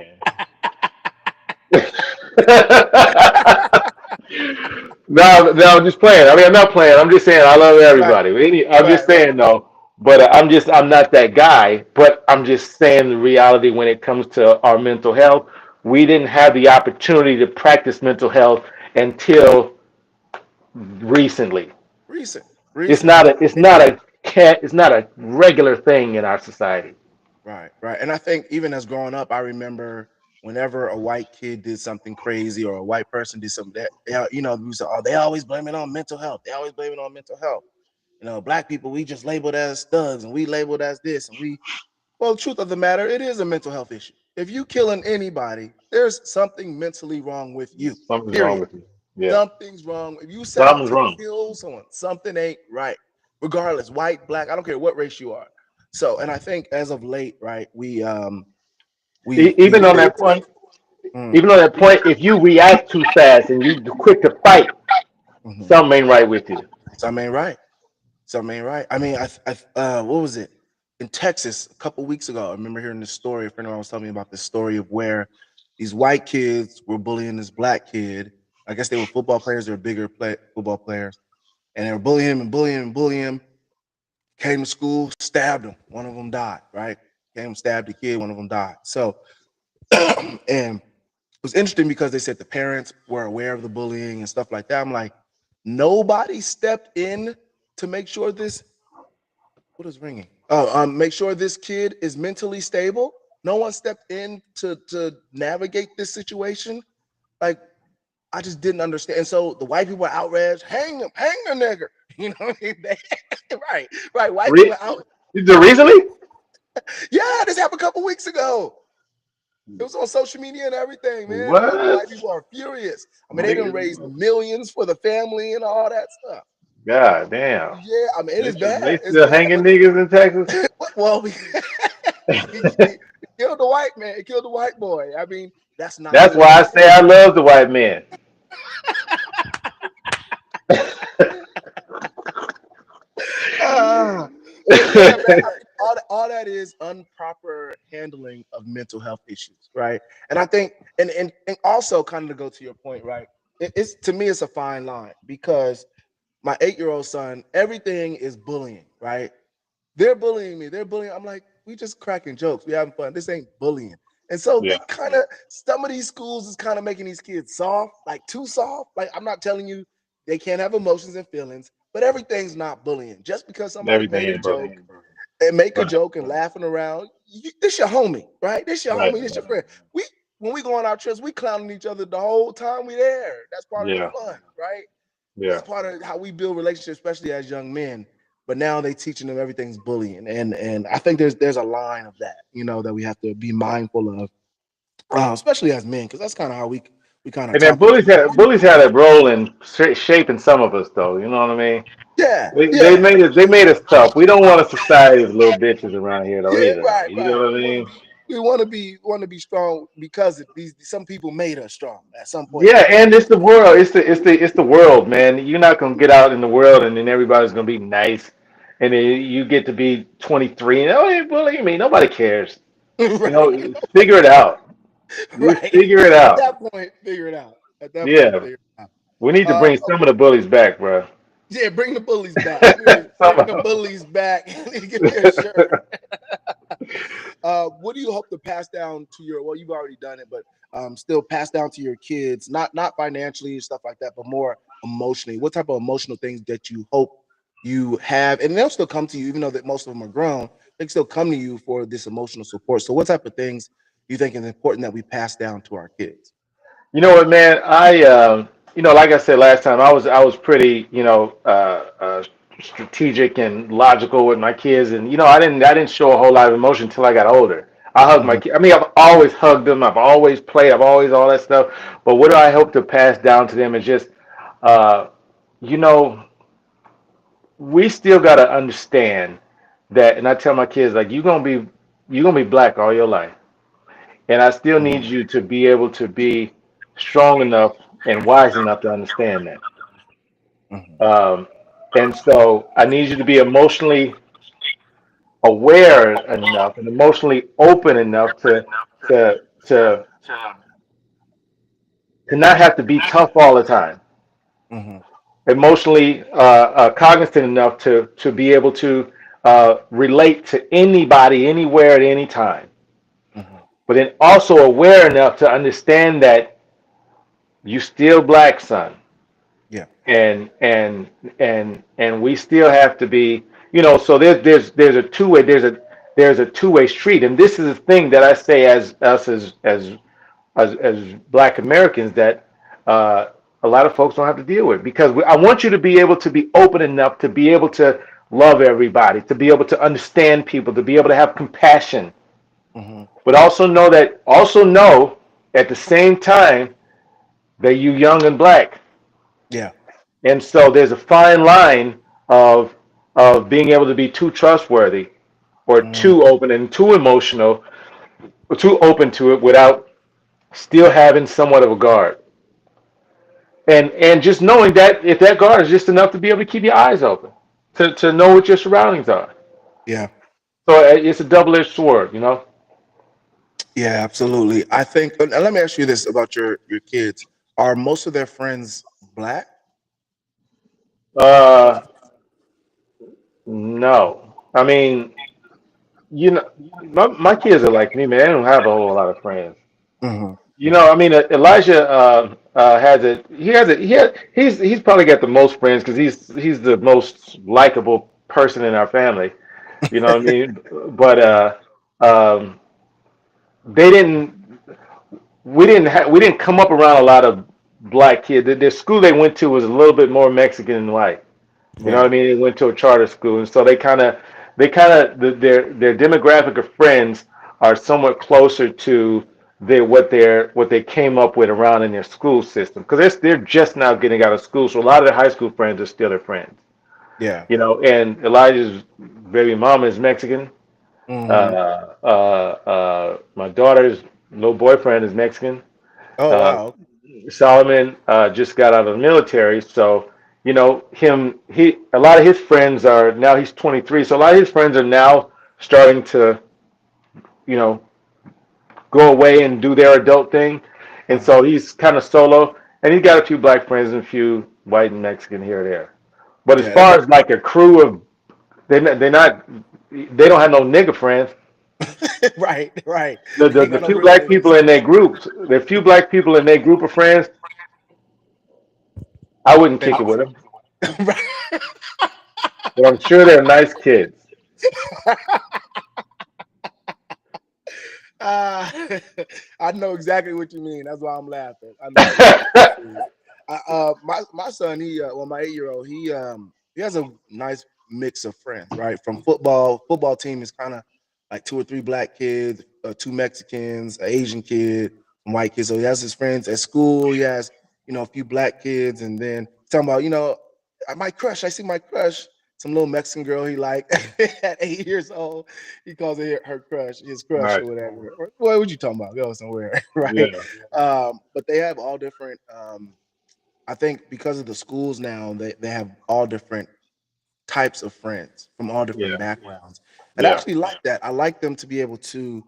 No, I'm just playing. I mean, I'm not playing. I'm just saying I love
Right,
everybody. I'm just
right, right.
saying though. But I'm not that guy. But I'm just saying the reality when it comes to our mental health. We didn't have the opportunity to practice mental health until recently.
Recent.
It's
Recent.
not a it's not a cat. It's not a regular thing in our society.
Right, right. And I think even as growing up, I remember whenever a white kid did something crazy or a white person did something that, we say, oh, they always blame it on mental health. They always blame it on mental health. Black people, we just labeled as thugs and we labeled as this. Well, the truth of the matter, it is a mental health issue. If you killing anybody, there's something mentally wrong with you,
Something's wrong
period.
with you. Yeah,
Something's wrong. If you set out
something's
to
wrong.
kill someone, something ain't right. Regardless, white, black, I don't care what race you are. So, and I think as of late, right, we
Even on
really
that point,
mm,
even on that point, if you react too fast and you quick to fight,
mhm.
something ain't right with you.
Something ain't right. Something ain't right. I mean, what was it in Texas a couple weeks ago? I remember hearing this story. A friend of mine was telling me about this story of where these white kids were bullying this black kid. I guess they were football players. They were football players, and they were bullying him and bullying him and bullying him. Came to school, stabbed him. One of them died. Right? Came, stabbed the kid. One of them died. So, and it was interesting because they said the parents were aware of the bullying and stuff like that. I'm like, nobody stepped in to make sure this. What is ringing? Oh, make sure this kid is mentally stable. No one stepped in to navigate this situation. Like, I just didn't understand. And so the white people are outraged. Hang him, hang the nigger. Right, right. White people
Re-
are out.
the recently?
Yeah, this happened a couple weeks ago. It was on social media and everything, man. White
What?
people are furious. I mean, they didn't raise
Nigga,
millions for the family and all that stuff.
God damn.
Yeah, I mean, it is
They
bad. It's
still
bad.
hanging niggas in Texas?
But well, he killed the white man. He killed the white boy. I mean, that's not
That's why
good.
I say I love the white man.
But yeah, man, all that is improper handling of mental health issues, right? And I think, and also kind of to go to your point, right? It's to me, it's a fine line because my 8-year-old son, everything is bullying, right? They're bullying me. They're bullying. I'm like, we just cracking jokes. We having fun. This ain't bullying. And so
Yeah.
they kind of, some of these schools is kind of making these kids soft, like too soft. Like, I'm not telling you they can't have emotions and feelings, but everything's not bullying. Just because somebody
Everything
made a
ain't
joke
bullying.
and make a
Right,
joke and laughing around, this your homie, right? This your
right,
homie, this your friend. We when we go on our trips, we clowning each other the whole time we there. That's part of the
yeah,
fun, right?
yeah.
That's part of how we build relationships, especially as young men. But now they teaching them everything's bullying, and I think there's a line of that, that we have to be mindful of, especially as men, because that's kind of how we kind of
And then
talk to each other.
bullies had a role in shaping some of us, though. You know what I mean?
Yeah,
They
yeah,
made us tough. We don't want a society of little bitches around here, though,
yeah,
either. Though.
right,
You know
right.
what I mean?
We want to be strong because these some people made us strong at some point in
Yeah,
time.
and it's the world. It's the world, man. You're not gonna get out in the world and then everybody's gonna be nice, and then you get to be 23 and oh, hey, bully me. Nobody cares.
Right,
Figure it out. You
right.
figure it
At
out.
that point, figure it out. At that point,
Yeah,
figure it out.
we need to bring some of the bullies back, bro.
Yeah, bring the bullies back. We need to bring the
Somehow.
bullies back. You need to get me a shirt. What do you hope to pass down to your? Well, you've already done it, but still pass down to your kids, not financially and stuff like that, but more emotionally. What type of emotional things that you hope you have, and they'll still come to you, even though that most of them are grown. They can still come to you for this emotional support. So, what type of things you think is important that we pass down to our kids?
You know what, man? Like I said last time, I was pretty, strategic and logical with my kids, and I didn't show a whole lot of emotion until I got older. I hug my
Mhm.
kids. I mean, I've always hugged them. I've always played. I've always all that stuff. But what do I hope to pass down to them is just, uh, you know, we still got to understand that. And I tell my kids like, you're gonna be black all your life. And I still need
Mhm.
you to be able to be strong enough and wise enough to understand that.
Mhm.
Um, and so I need you to be emotionally aware enough and emotionally open enough to to to not have to be tough all the time.
Mhm.
Emotionally cognizant enough to be able to relate to anybody, anywhere, at any time.
Mhm.
But then also aware enough to understand that you still black, son.
Yeah.
And we still have to be, so there's a two-way street. And this is the thing that I say as us as black Americans that uh, a lot of folks don't have to deal with, because I want you to be able to be open enough to be able to love everybody, to be able to understand people, to be able to have compassion,
Mhm.
but also know at the same time that you young and black.
Yeah.
And so there's a fine line of being able to be too trustworthy or
Mhm.
too open and too emotional or too open to it without still having somewhat of a guard. And just knowing that if that guard is just enough to be able to keep your eyes open, to know what your surroundings are.
Yeah.
So it's a double-edged sword.
Yeah, absolutely. I think. And let me ask you this about your kids. Are most of their friends black?
Uh, no. I mean, my kids are like me, man. They don't have a whole lot of friends.
Hmm.
I mean, Elijah has it. He's probably got the most friends because he's the most likable person in our family. You know what I mean? But um, they didn't. We didn't come up around a lot of black kids. The school they went to was a little bit more Mexican than white. You know what
Right.
I mean? They went to a charter school, and so their demographic of friends are somewhat closer to what they came up with around in their school system, because they're just now getting out of school, so a lot of their high school friends are still their friends.
Yeah.
And Elijah's baby mama is Mexican.
Hmm.
My daughter's little boyfriend is Mexican.
Oh
Uh,
wow.
Solomon just got out of the military, so a lot of his friends are now. He's 23, so a lot of his friends are now starting to you know go away and do their adult thing, and
Uh-huh.
so he's kind of solo. And he's got a few black friends and a few white and Mexican here or there. But as
Yeah.
far as like a crew of, they don't have no nigga friends.
Right. Right.
The,
They
the
ain't
the
got no
few
real
black
niggas.
people in their groups, the few black people in their group of friends, I wouldn't
They,
kick it with them.
right.
but I'm sure they're nice kids.
Uh, I know exactly what you mean. That's why I'm laughing. I know exactly what you mean. My son, well, my 8 year old, he has a nice mix of friends, right? From football team is kind of like two or three black kids, two Mexicans, an Asian kid, some white kids. So he has his friends at school. He has, a few black kids, and then talking about, my crush. I see my crush, some little Mexican girl he liked at 8 years old. He calls it her crush, his crush or
Nice.
whatever. What you talking about? Go somewhere, right?
Yeah.
But they have all different. I think because of the schools now, they have all different types of friends from all different
Yeah.
backgrounds, and I
Yeah.
actually like that. I like them to be able to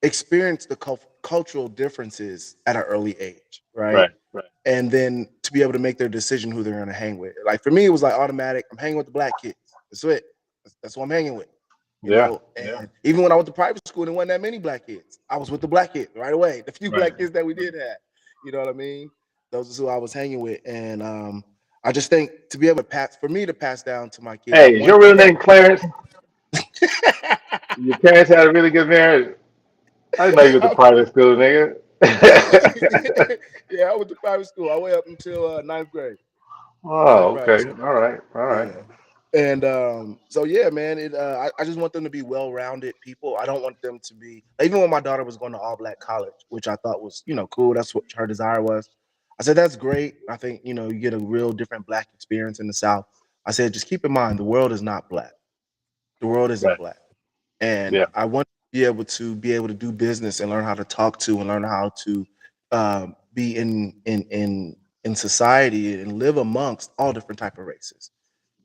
experience the cultural differences at an early age, right?
Right.
And then to be able to make their decision who they're going to hang with. Like for me, it was like automatic. I'm hanging with the black kids. That's it. That's who I'm hanging with.
Yeah.
And even when I went to private school, there wasn't that many black kids. I was with the black kids right away. The few
Right.
black kids that we did have, you know what I mean? Those is who I was hanging with, and I just think to be able to for me to pass down to my kids, I
Hey, is
want
your real
them.
name Clarence? Your parents had a really good marriage. I didn't know you went to private school, nigga.
Yeah, I went to private school. I went up until ninth grade. I went to
Oh,
private
okay.
school.
All right. All right.
Yeah. And so yeah, man, I just want them to be well-rounded people. I don't want them to be even when my daughter was going to all black college, which I thought was, cool. That's what her desire was. I said, that's great. I think, you get a real different black experience in the South. I said, just keep in mind the world is not black. The world isn't
Right.
black. And
Yeah.
I want to be able to do business and learn how to talk to and learn how to be in society and live amongst all different type of races,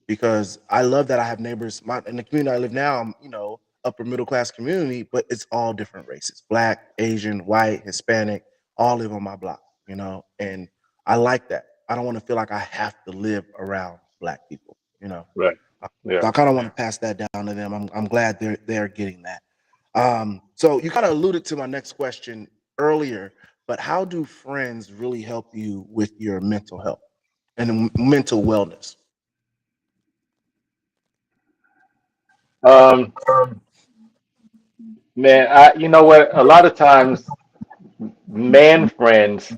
because I love that I have neighbors. In the community I live now, I'm, upper middle class community, but it's all different races: black, Asian, white, Hispanic, all live on my block. And I like that. I don't want to feel like I have to live around black people.
Right. Yeah.
So I kind of want to pass that down to them. I'm glad they're getting that. So you kind of alluded to my next question earlier, but how do friends really help you with your mental health and mental wellness?
Um, man, you know what? A lot of times, man friends,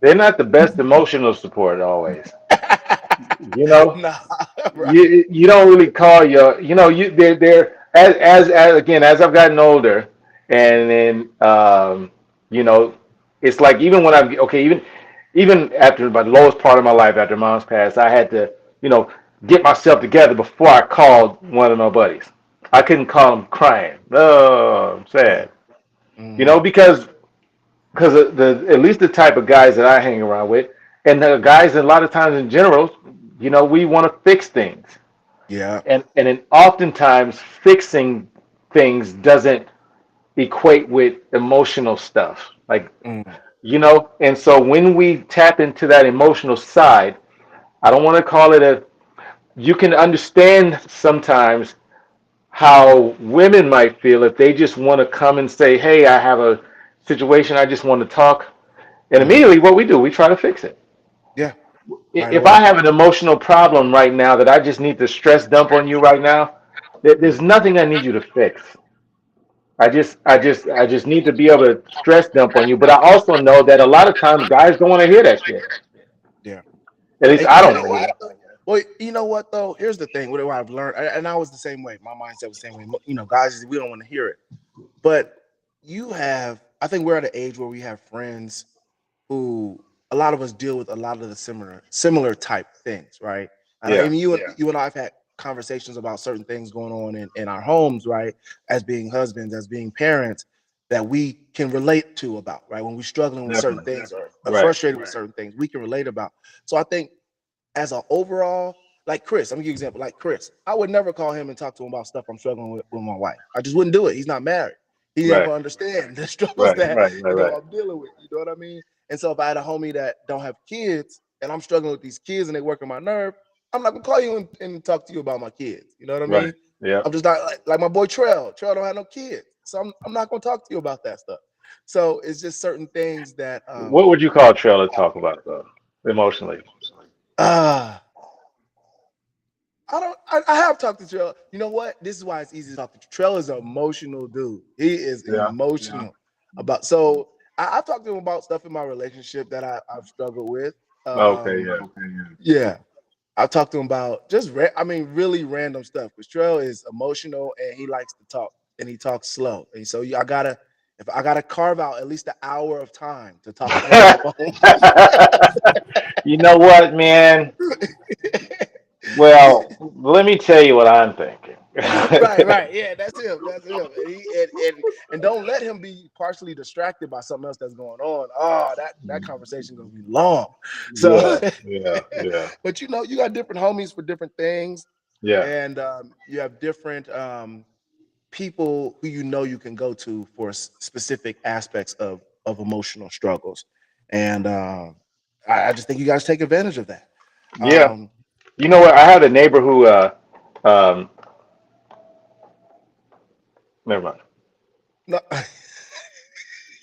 they're not the best emotional support always. You know,
Nah, right.
you don't really call your, they're as again as I've gotten older, and then you know, it's like even when I'm okay, even after my lowest part of my life after mom's passed, I had to, get myself together before I called one of my buddies. I couldn't call him crying. Oh, I'm
Yeah.
sad.
Hmm.
Because the at least the type of guys that I hang around with, and the guys a lot of times in general, we want to fix things,
Yeah.
and then oftentimes fixing things doesn't equate with emotional stuff, like
Mm.
and so when we tap into that emotional side, I don't want to call it a. You can understand sometimes how women might feel if they just want to come and say, "Hey, I have a situation. I just want to talk." And
Hmm.
immediately, what we do, we try to fix it.
Yeah. Right
If I
away.
have an emotional problem right now that I just need to stress dump on you right now, there's nothing I need you to fix. I just need to be able to stress dump on you. But I also know that a lot of times guys don't want to hear that shit.
Yeah.
At least
And
I
you
don't
know
want to hear
what?
it.
Though? Well, you know what though? Here's the thing. What I've learned, and I was the same way. My mindset was the same way. Guys, we don't want to hear it. But I think we're at an age where we have friends who a lot of us deal with a lot of the similar type things, right? And I
Yeah,
mean, you and I have had conversations about certain things going on in our homes, right? As being husbands, as being parents, that we can relate to about, right? When we're struggling with certain
definitely.
things or
Right,
frustrated with certain things, we can relate about. So I think as an overall, like Chris, I'm gonna give you an example. Like Chris, I would never call him and talk to him about stuff I'm struggling with my wife. I just wouldn't do it. He's not married. He
right,
never understand the struggles
right,
that
right.
I'm dealing with. You know what I mean? And so if I had a homie that don't have kids and I'm struggling with these kids and they working my nerve, I'm not gonna call you and talk to you about my kids. You know what I
Right.
mean?
Yeah.
I'm just not like my boy Trell. Trell don't have no kids, so I'm not gonna talk to you about that stuff. So it's just certain things that
What would you call Trail to talk about though, emotionally?
uh I have talked to Trell. You know what? This is why it's easy to talk to Trell. Is an emotional dude. He is
Yeah.
emotional about. So I've talked to him about stuff in my relationship that I've struggled with.
Okay.
Um,
Yeah.
yeah, I've talked to him about just I mean, really random stuff. Because Trell is emotional and he likes to talk and he talks slow. And so I gotta if I gotta carve out at least an hour of time to talk to him on the phone.
You know what, man? Well, let me tell you what I'm thinking.
Right, right. Yeah, that's him. That's him. And don't let him be partially distracted by something else that's going on. Oh, that conversation gonna be long. So,
Yeah, yeah, yeah,
but you got different homies for different things,
yeah,
and you have different people who you can go to for specific aspects of emotional struggles, and I just think you guys take advantage of that.
yeah.
Um,
You know what? I had a neighbor who, um, never mind.
no,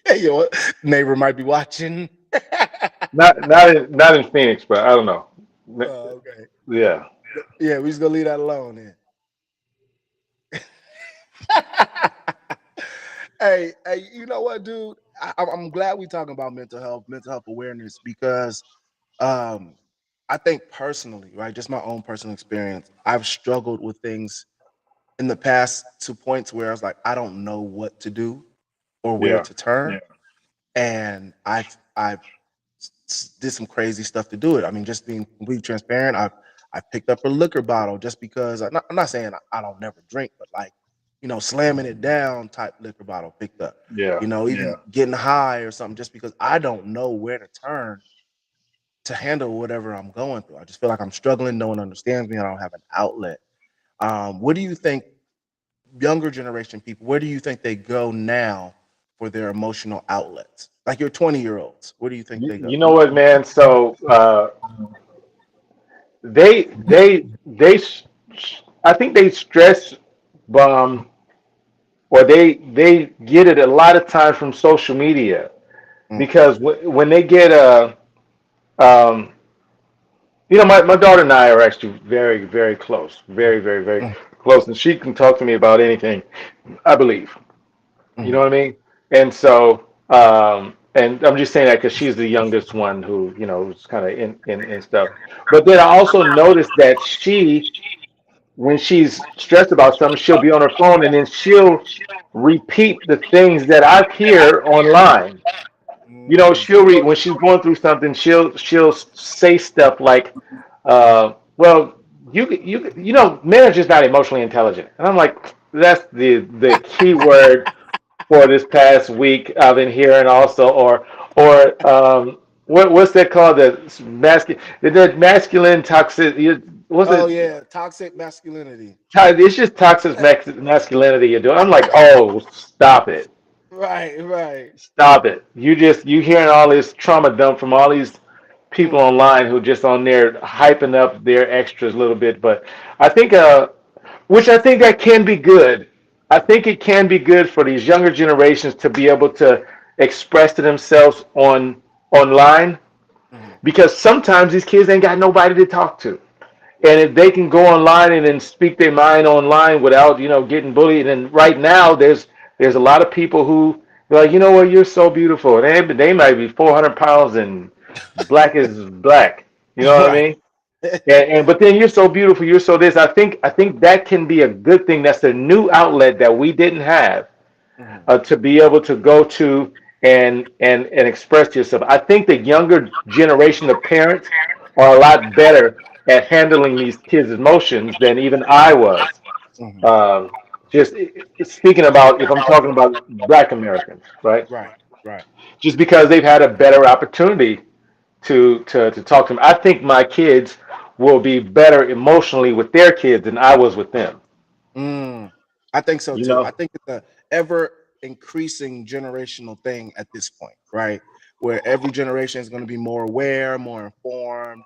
hey, neighbor might be watching.
Not in Phoenix, but I don't know.
Okay.
Yeah,
Yeah, we just gonna leave that alone then. Hey, you know what, dude? I'm glad we talking about mental health awareness because um, I think personally, right, just my own personal experience, I've struggled with things in the past to points where I was like, I don't know what to do or where
yeah,
to turn, and I've did some crazy stuff to do it. I mean, just being completely transparent, I've picked up a liquor bottle just because I'm not saying I don't never drink, but like slamming it down type liquor bottle picked up.
yeah,
Even getting high or something just because I don't know where to turn to handle whatever I'm going through. I just feel like I'm struggling. No one understands me. I don't have an outlet. What do you think younger generation people? Where do you think they go now for their emotional outlets? Like your 20-year-olds, where do you think they
You
go?
know what, man? So they I think they stress bomb or they get it a lot of times from social media
Mm,
because when they get um, my daughter and I are actually very, very close, very, very, very
mm,
close, and she can talk to me about anything, I believe. You know
mm,
what I mean? And so, and I'm just saying that because she's the youngest one who, was kind of in stuff. But then I also noticed that when she's stressed about something, she'll be on her phone and then she'll repeat the things that I hear online.
mm.
She'll read when she's going through something. She'll say stuff like, "Well, men are just not emotionally intelligent," and I'm like, "That's the key word for this past week. I've been hearing also, or what's that called? The masculine toxic. What's
Oh
it?
yeah, toxic masculinity.
It's just toxic masculinity you're doing. I'm like, oh, stop it.
Right, right.
Stop it. You hearing all this trauma dump from all these people
Mm,
online who just on there hyping up their extras a little bit. But I think which I think that can be good. I think it can be good for these younger generations to be able to express to themselves online
mhm,
because sometimes these kids ain't got nobody to talk to. And if they can go online and then speak their mind online without getting bullied, and right now there's a lot of people who are like, what, you're so beautiful. They might be 400 pounds and black as black. You know what I
right.
mean? And but then you're so beautiful, you're so this. I think that can be a good thing. That's a new outlet that we didn't have
Mhm,
to be able to go to and express yourself. I think the younger generation of parents are a lot better at handling these kids' emotions than even I was.
mhm.
Um, just speaking about if I'm talking about Black Americans, right?
Right, right.
Just because they've had a better opportunity to talk to them. I think my kids will be better emotionally with their kids than I was with them.
Mm, I think so
You
too. I
know?
think it's a ever increasing generational thing at this point, right? Where every generation is going to be more aware, more informed.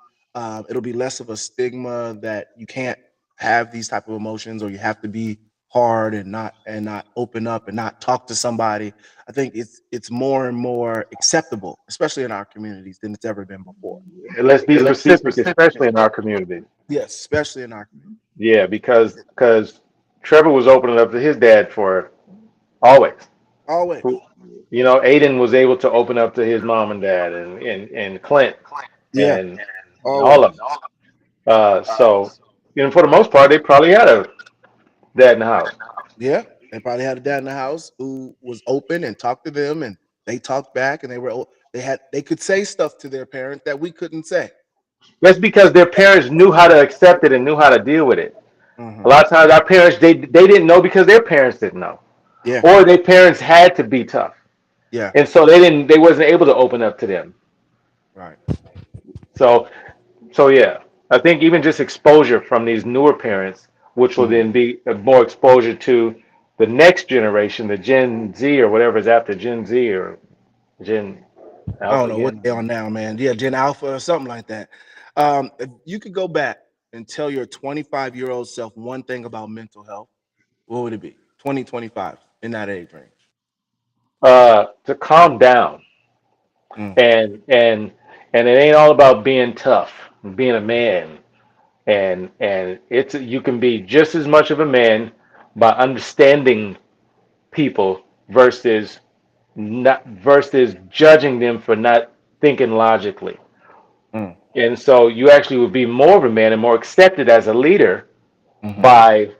It'll be less of a stigma that you can't have these type of emotions or you have to be hard and not open up and not talk to somebody. I think it's more and more acceptable, especially in our communities, than it's ever been before.
And let's be specific, especially in our community.
Yes, especially in our community.
Yeah, because Trevor was opening up to his dad for always.
Always.
You know, Aiden was able to open up to his mom and dad, and Clint
Yeah,
and all of
always.
them. So, you know, for the most part, they probably had a dad in the house.
Yeah, they probably had a dad in the house who was open and talked to them, and they talked back, and they could say stuff to their parents that we couldn't say.
That's because their parents knew how to accept it and knew how to deal with it. A
Hmm.
lot of times, our parents they didn't know because their parents didn't know,
Yeah,
or their parents had to be tough,
yeah,
and so they wasn't able to open up to them.
right.
So So yeah, I think even just exposure from these newer parents, which will
Mhm.
then be more exposure to the next generation, the Gen Z or whatever is after Gen Z or Gen
I
Alpha
don't know what
again.
they on now, man. Yeah, Gen Alpha or something like that. If you could go back and tell your 25-year-old self one thing about mental health, what would it be? 2025 in that age range.
To calm down
Mm,
and and it ain't all about being tough, being a man, and it's you can be just as much of a man by understanding people versus judging them for not thinking logically.
mm,
And so you actually would be more of a man and more accepted as a leader
hmm.
by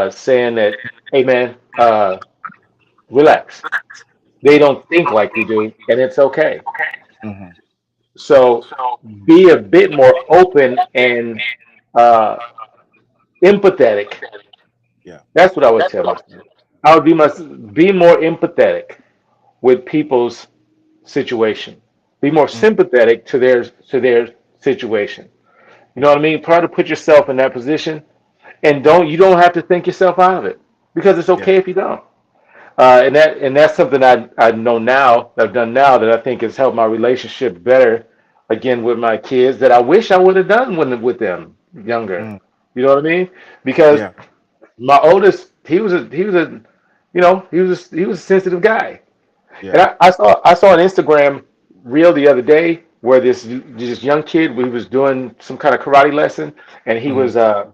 saying that, hey man, relax. They
Right.
don't think like you do, and it's okay.
Hmm.
So be a bit more open and uh, empathetic.
Yeah.
That's what I would tell myself. I would be more empathetic with people's situation. Be more
Mm,
sympathetic to their situation. You know
mm,
what I mean? Try to put yourself in that position, and you don't have to think yourself out of it because it's
yeah.
okay if you don't. And that's something I know now that I've done now that I think has helped my relationship better again with my kids that I wish I would have done with them younger.
Mm,
You know what I mean? Because
yeah.
my oldest, he was a he was a sensitive guy. And
Yeah.
I saw an Instagram reel the other day where this young kid he was doing some kind of karate lesson, and he
Hmm.
was the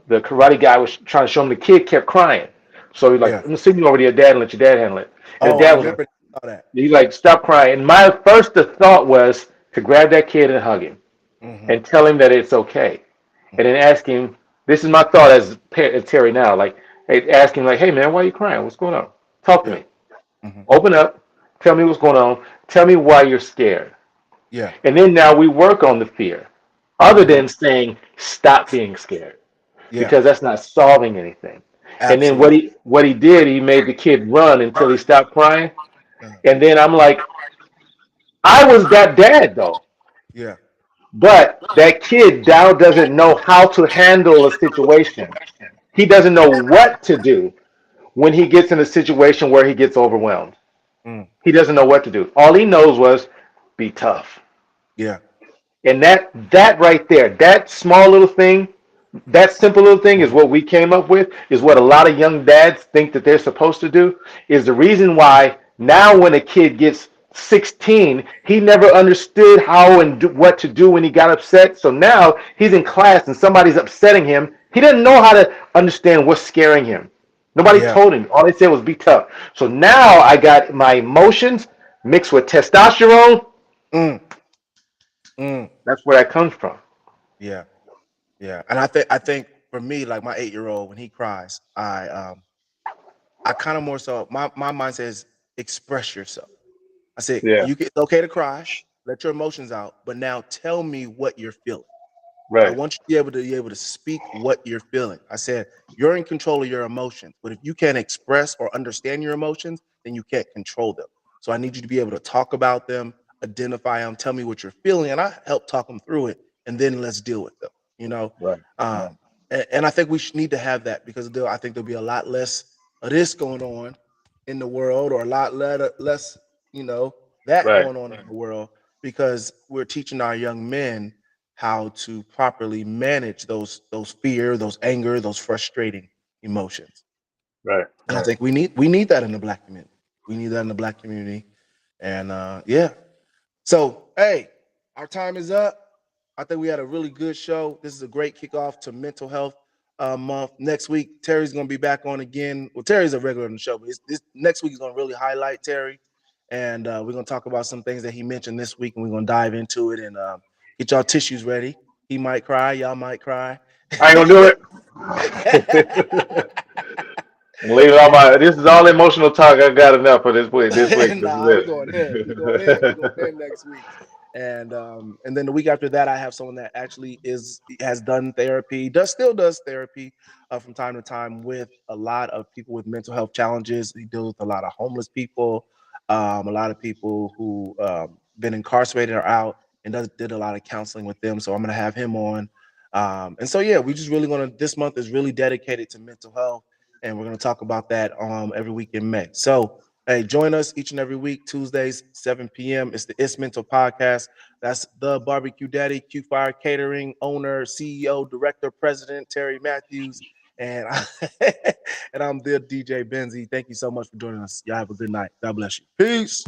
karate guy was trying to show him the kid kept crying, so he's like,
Yeah.
"I'm gonna send you over to your dad and let your dad handle it." And the
Oh, I
dad was like,
remember all that.
he's like, "Stop crying." And my first thought was to grab that kid and hug him
Hmm.
and tell him that it's okay, and
Hmm.
then ask him. This is my thought as Terry now, like, hey, ask him like, "Hey man, why are you crying? What's going on? Talk to
Yeah.
me."
Hmm.
Open up. Tell me what's going on. Tell me why you're scared.
Yeah.
And then now we work on the fear, other
Hmm.
than saying stop being scared,
Yeah.
because that's not solving anything. And then
Absolutely.
what he did, he made the kid run until he stopped crying.
Uh,
And then I'm like, I was that dad though.
yeah.
But that kid now doesn't know how to handle a situation. He doesn't know what to do when he gets in a situation where he gets overwhelmed.
Mm,
He doesn't know what to do. All he knows was be tough.
yeah.
And that right there, that small little thing, that simple little thing is
Hmm.
what we came up with, is what a lot of young dads think that they're supposed to do, is the reason why now when a kid gets 16, he never understood how and what to do when he got upset. So now he's in class and somebody's upsetting him. He doesn't know how to understand what's scaring him. Nobody
Yeah.
told him. All they said was be tough. So now I got my emotions mixed with testosterone.
Mm, mm,
That's where that comes from.
yeah. Yeah. And I think for me, like my 8-year-old, when he cries, I kind of more so my mind says express yourself. I said
Yeah.
it's okay to cry, let your emotions out, but now tell me what you're feeling. I
Right.
want you to be able to speak what you're feeling. I said you're in control of your emotions, but if you can't express or understand your emotions, then you can't control them. So I need you to be able to talk about them, identify them, tell me what you're feeling, and I help talk them through it, and then let's deal with them. You know,
Right.
and I think we should need to have that because I think there'll be a lot less of this going on in the world, or a lot less, that
Right.
going on in the world because we're teaching our young men how to properly manage those fear, those anger, those frustrating emotions.
Right.
And I think we need that in the black community. We need that in the black community. And yeah. So hey, our time is up. I think we had a really good show. This is a great kickoff to mental health month. Next week, Terry's going to be back on again. Well, Terry's a regular on the show, but this next week is going to really highlight Terry, and we're going to talk about some things that he mentioned this week, and we're going to dive into it and get y'all tissues ready. He might cry, y'all might cry.
I ain't gonna do it. Leave it on my. This is all emotional talk. I got enough for this week. This week. This is
Nah, we going in. We going in. We going
it.
in next week. And then the week after that, I have someone that actually has done therapy, does therapy from time to time with a lot of people with mental health challenges. He deals with a lot of homeless people, a lot of people who been incarcerated or out, and did a lot of counseling with them. So I'm gonna have him on. And so yeah, we just really gonna this month is really dedicated to mental health, and we're gonna talk about that every week in May. So hey, join us each and every week, Tuesdays, 7 p.m. It's the It's Mental Podcast. That's the Barbecue Daddy, Q Fire Catering owner, CEO, director, president, Terry Matthews. And, and I'm the DJ BENZI. Thank you so much for joining us. Y'all have a good night. God bless you. Peace.